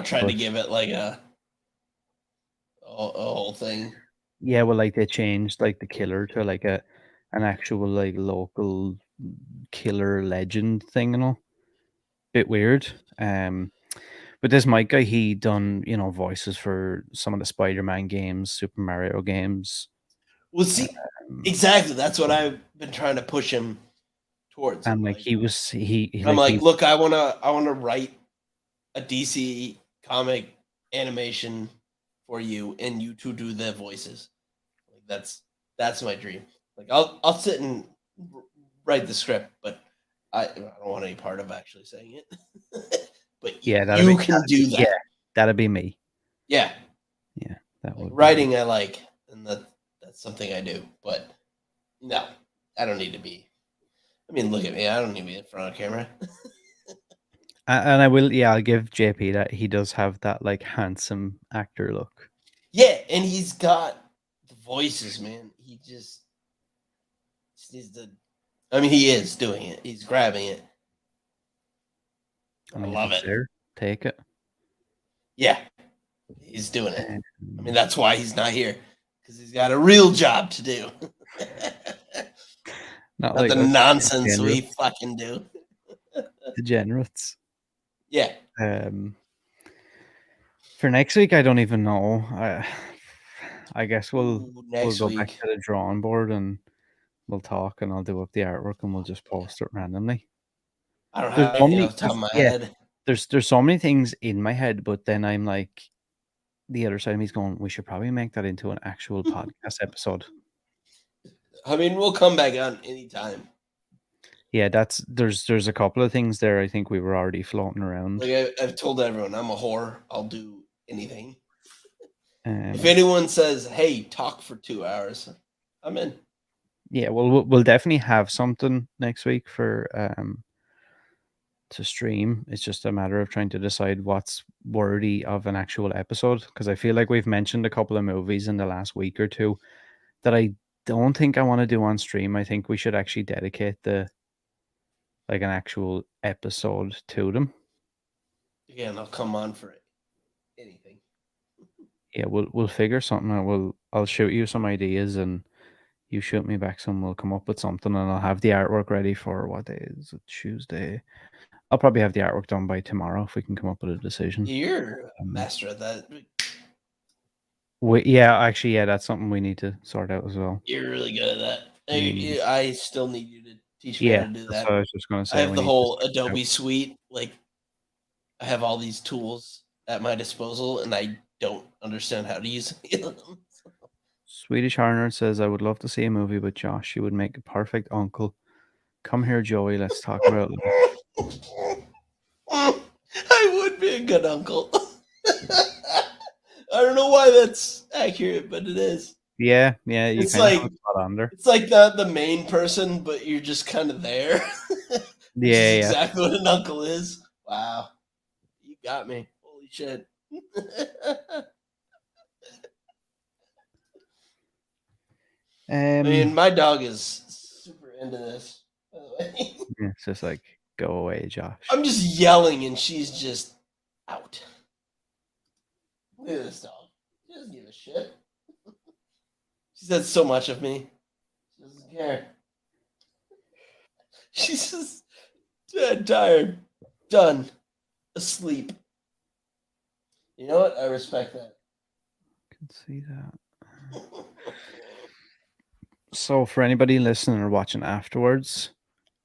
A: Trying to give it like a whole thing.
B: Yeah, well, like they changed like the killer to like an actual like local killer legend thing and all. Bit weird. But this Mike guy, he done voices for some of the Spider-Man games, Super Mario games.
A: Well, see, exactly. That's what I've been trying to push him towards.
B: And like
A: I'm like, look, I wanna write a DC comic animation for you, and you to do the voices. Like, that's my dream. Like, I'll sit and write the script, but I don't want any part of actually saying it. But
B: yeah,
A: you can do that.
B: Yeah, that'd be me.
A: Yeah,
B: that would
A: writing I like, and that's something I do. But no, I don't need to be. I mean, look at me. I don't need to be in front of camera.
B: And I will. Yeah, I'll give JP that he does have that like handsome actor look.
A: Yeah, and he's got the voices, man. He just needs to. I mean, he is doing it. He's grabbing it. I love it.
B: There, take it.
A: Yeah, he's doing it. I mean, that's why he's not here, because he's got a real job to do. Not like the nonsense we fucking do.
B: Degenerates.
A: Yeah.
B: For next week, I don't even know. I guess we'll go back to the drawing board and we'll talk, and I'll do up the artwork, and we'll just post it randomly.
A: I don't have anything off the top of my head.
B: There's so many things in my head, but then I'm like, the other side of me's going, we should probably make that into an actual podcast episode.
A: I mean, we'll come back on anytime.
B: Yeah, there's a couple of things there I think we were already floating around.
A: Like I've told everyone, I'm a whore. I'll do anything. If
B: Um,
A: anyone says, "Hey, talk for 2 hours," I'm in.
B: yeah, well, we'll definitely have something next week for to stream. It's just a matter of trying to decide what's worthy of an actual episode, because I feel like we've mentioned a couple of movies in the last week or two that I don't think I want to do on stream. I think we should actually dedicate an actual episode to them.
A: Again, I'll come on for anything.
B: Yeah, we'll figure something out. I'll shoot you some ideas and you shoot me back some. We'll come up with something and I'll have the artwork ready for what day is it? Tuesday. I'll probably have the artwork done by tomorrow if we can come up with a decision.
A: You're a master at that.
B: Yeah, that's something we need to sort out as well.
A: You're really good at that. I still need you to teach me
B: Yeah,
A: how to do
B: that's
A: that.
B: what I was just going to say.
A: I have
B: we
A: the
B: need to
A: whole
B: sort it out.
A: Adobe suite. Like, I have all these tools at my disposal, and I don't understand how to use them.
B: Swedish Arnold says, I would love to see a movie with Josh. You would make a perfect uncle. Come here, Joey. Let's talk about life.
A: I would be a good uncle. I don't know why that's accurate, but it is.
B: Yeah, you
A: It's
B: kind of
A: like
B: have a spot under.
A: it's like not the main person, but you're just kind of there. Which is exactly what an uncle is. Wow, you got me. Holy shit. I mean, my dog is super into this, by the way.
B: It's just like, go away, Josh.
A: I'm just yelling and she's just out. Look at this dog. She doesn't give a shit. She said so much of me. She doesn't care. She's just dead tired. Done. Asleep. You know what? I respect that.
B: I can see that. So for anybody listening or watching afterwards,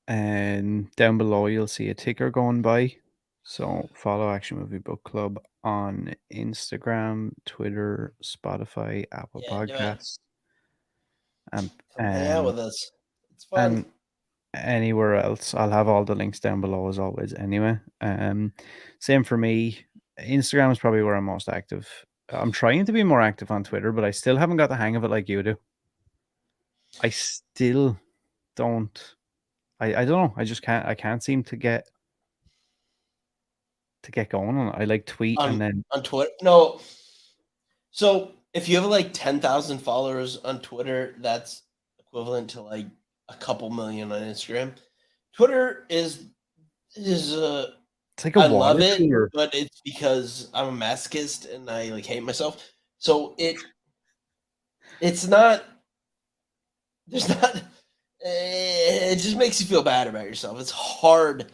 B: and down below you'll see a ticker going by. So follow Action Movie Book Club on Instagram, Twitter, Spotify, Apple Podcasts,
A: and hang out with us. It's fun.
B: And anywhere else. I'll have all the links down below as always. Anyway, same for me. Instagram is probably where I'm most active. I'm trying to be more active on Twitter, but I still haven't got the hang of it like you do. I still don't. I don't know. I just can't. I can't seem to get going on it. I like tweet and then
A: on Twitter. No. So if you have like 10,000 followers on Twitter, that's equivalent to like a couple million on Instagram. Twitter is
B: it's like a
A: I love it,
B: cooler.
A: but it's because I'm a masochist and I like hate myself. So it's not. There's not. It just makes you feel bad about yourself. It's hard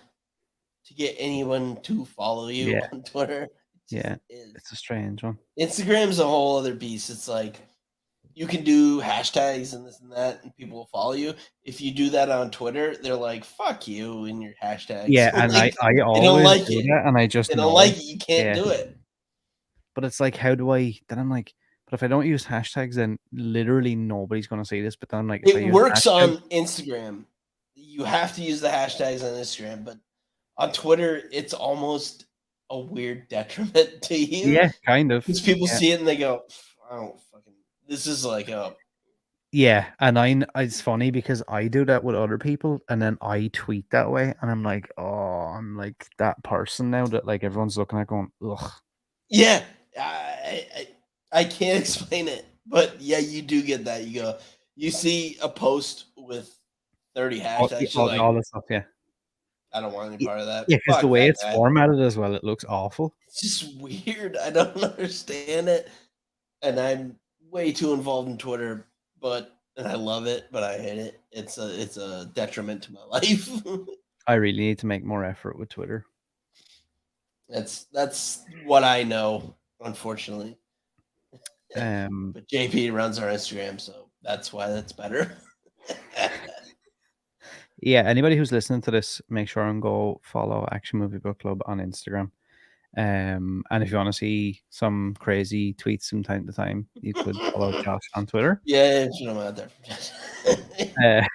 A: to get anyone to follow you on Twitter.
B: It's a strange one.
A: Instagram's a whole other beast. It's like you can do hashtags and this and that, and people will follow you. If you do that on Twitter, they're like, "Fuck you" in your hashtags.
B: Yeah, and
A: like,
B: I always
A: don't like
B: do
A: it.
B: that, and I just
A: they don't like it. You can't do it.
B: But it's like, how do I? Then I'm like, but if I don't use hashtags, then literally nobody's going to see this. But then I'm like, if
A: it works on Instagram. You have to use the hashtags on Instagram, but on Twitter, it's almost a weird detriment to you.
B: Yeah, kind of.
A: Because people see it and they go, "I don't fucking." This is like a.
B: Yeah, and it's funny because I do that with other people, and then I tweet that way, and I'm like, oh, I'm like that person now that like everyone's looking at going, ugh.
A: Yeah, I can't explain it, but yeah, you do get that. You go, you see a post with 30 hashtags,
B: all this stuff. Yeah,
A: I don't want any part of that.
B: Yeah, because the way it's formatted as well, it looks awful.
A: It's just weird. I don't understand it, and I'm way too involved in Twitter. And I love it, but I hate it. It's a detriment to my life.
B: I really need to make more effort with Twitter.
A: That's what I know, unfortunately. But JP runs our Instagram, so that's why that's better.
B: Yeah, anybody who's listening to this, make sure and go follow Action Movie Book Club on Instagram. And if you want to see some crazy tweets from time to time, you could follow Josh on Twitter.
A: Yeah, you know, out there.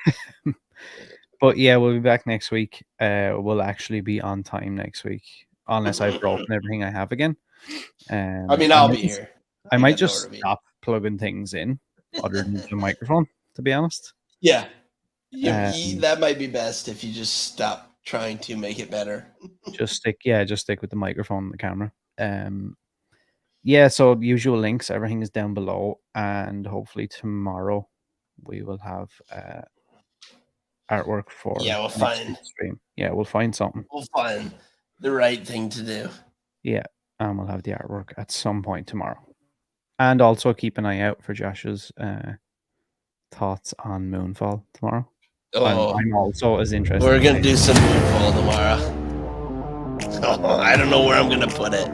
B: But yeah, we'll be back next week. We'll actually be on time next week, unless I've broken everything I have again.
A: I mean, I'll be here.
B: I might
A: got
B: just
A: nowhere to be.
B: stop plugging things in, other than the microphone. To be honest,
A: Yeah,
B: Um,
A: that might be best if you just stop trying to make it better.
B: just stick with the microphone and the camera. Yeah, so usual links, everything is down below, and hopefully tomorrow we will have artwork for
A: Yeah, we'll
B: next
A: find.
B: week's stream. Yeah, we'll find something.
A: We'll find the right thing to do.
B: Yeah, and we'll have the artwork at some point tomorrow. And also keep an eye out for Josh's thoughts on Moonfall tomorrow.
A: Oh,
B: I'm also as interested.
A: we're gonna do some Moonfall tomorrow. Oh, I don't know where I'm gonna put it,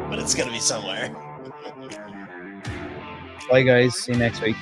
A: but it's gonna be somewhere.
B: Bye, guys. See you next week.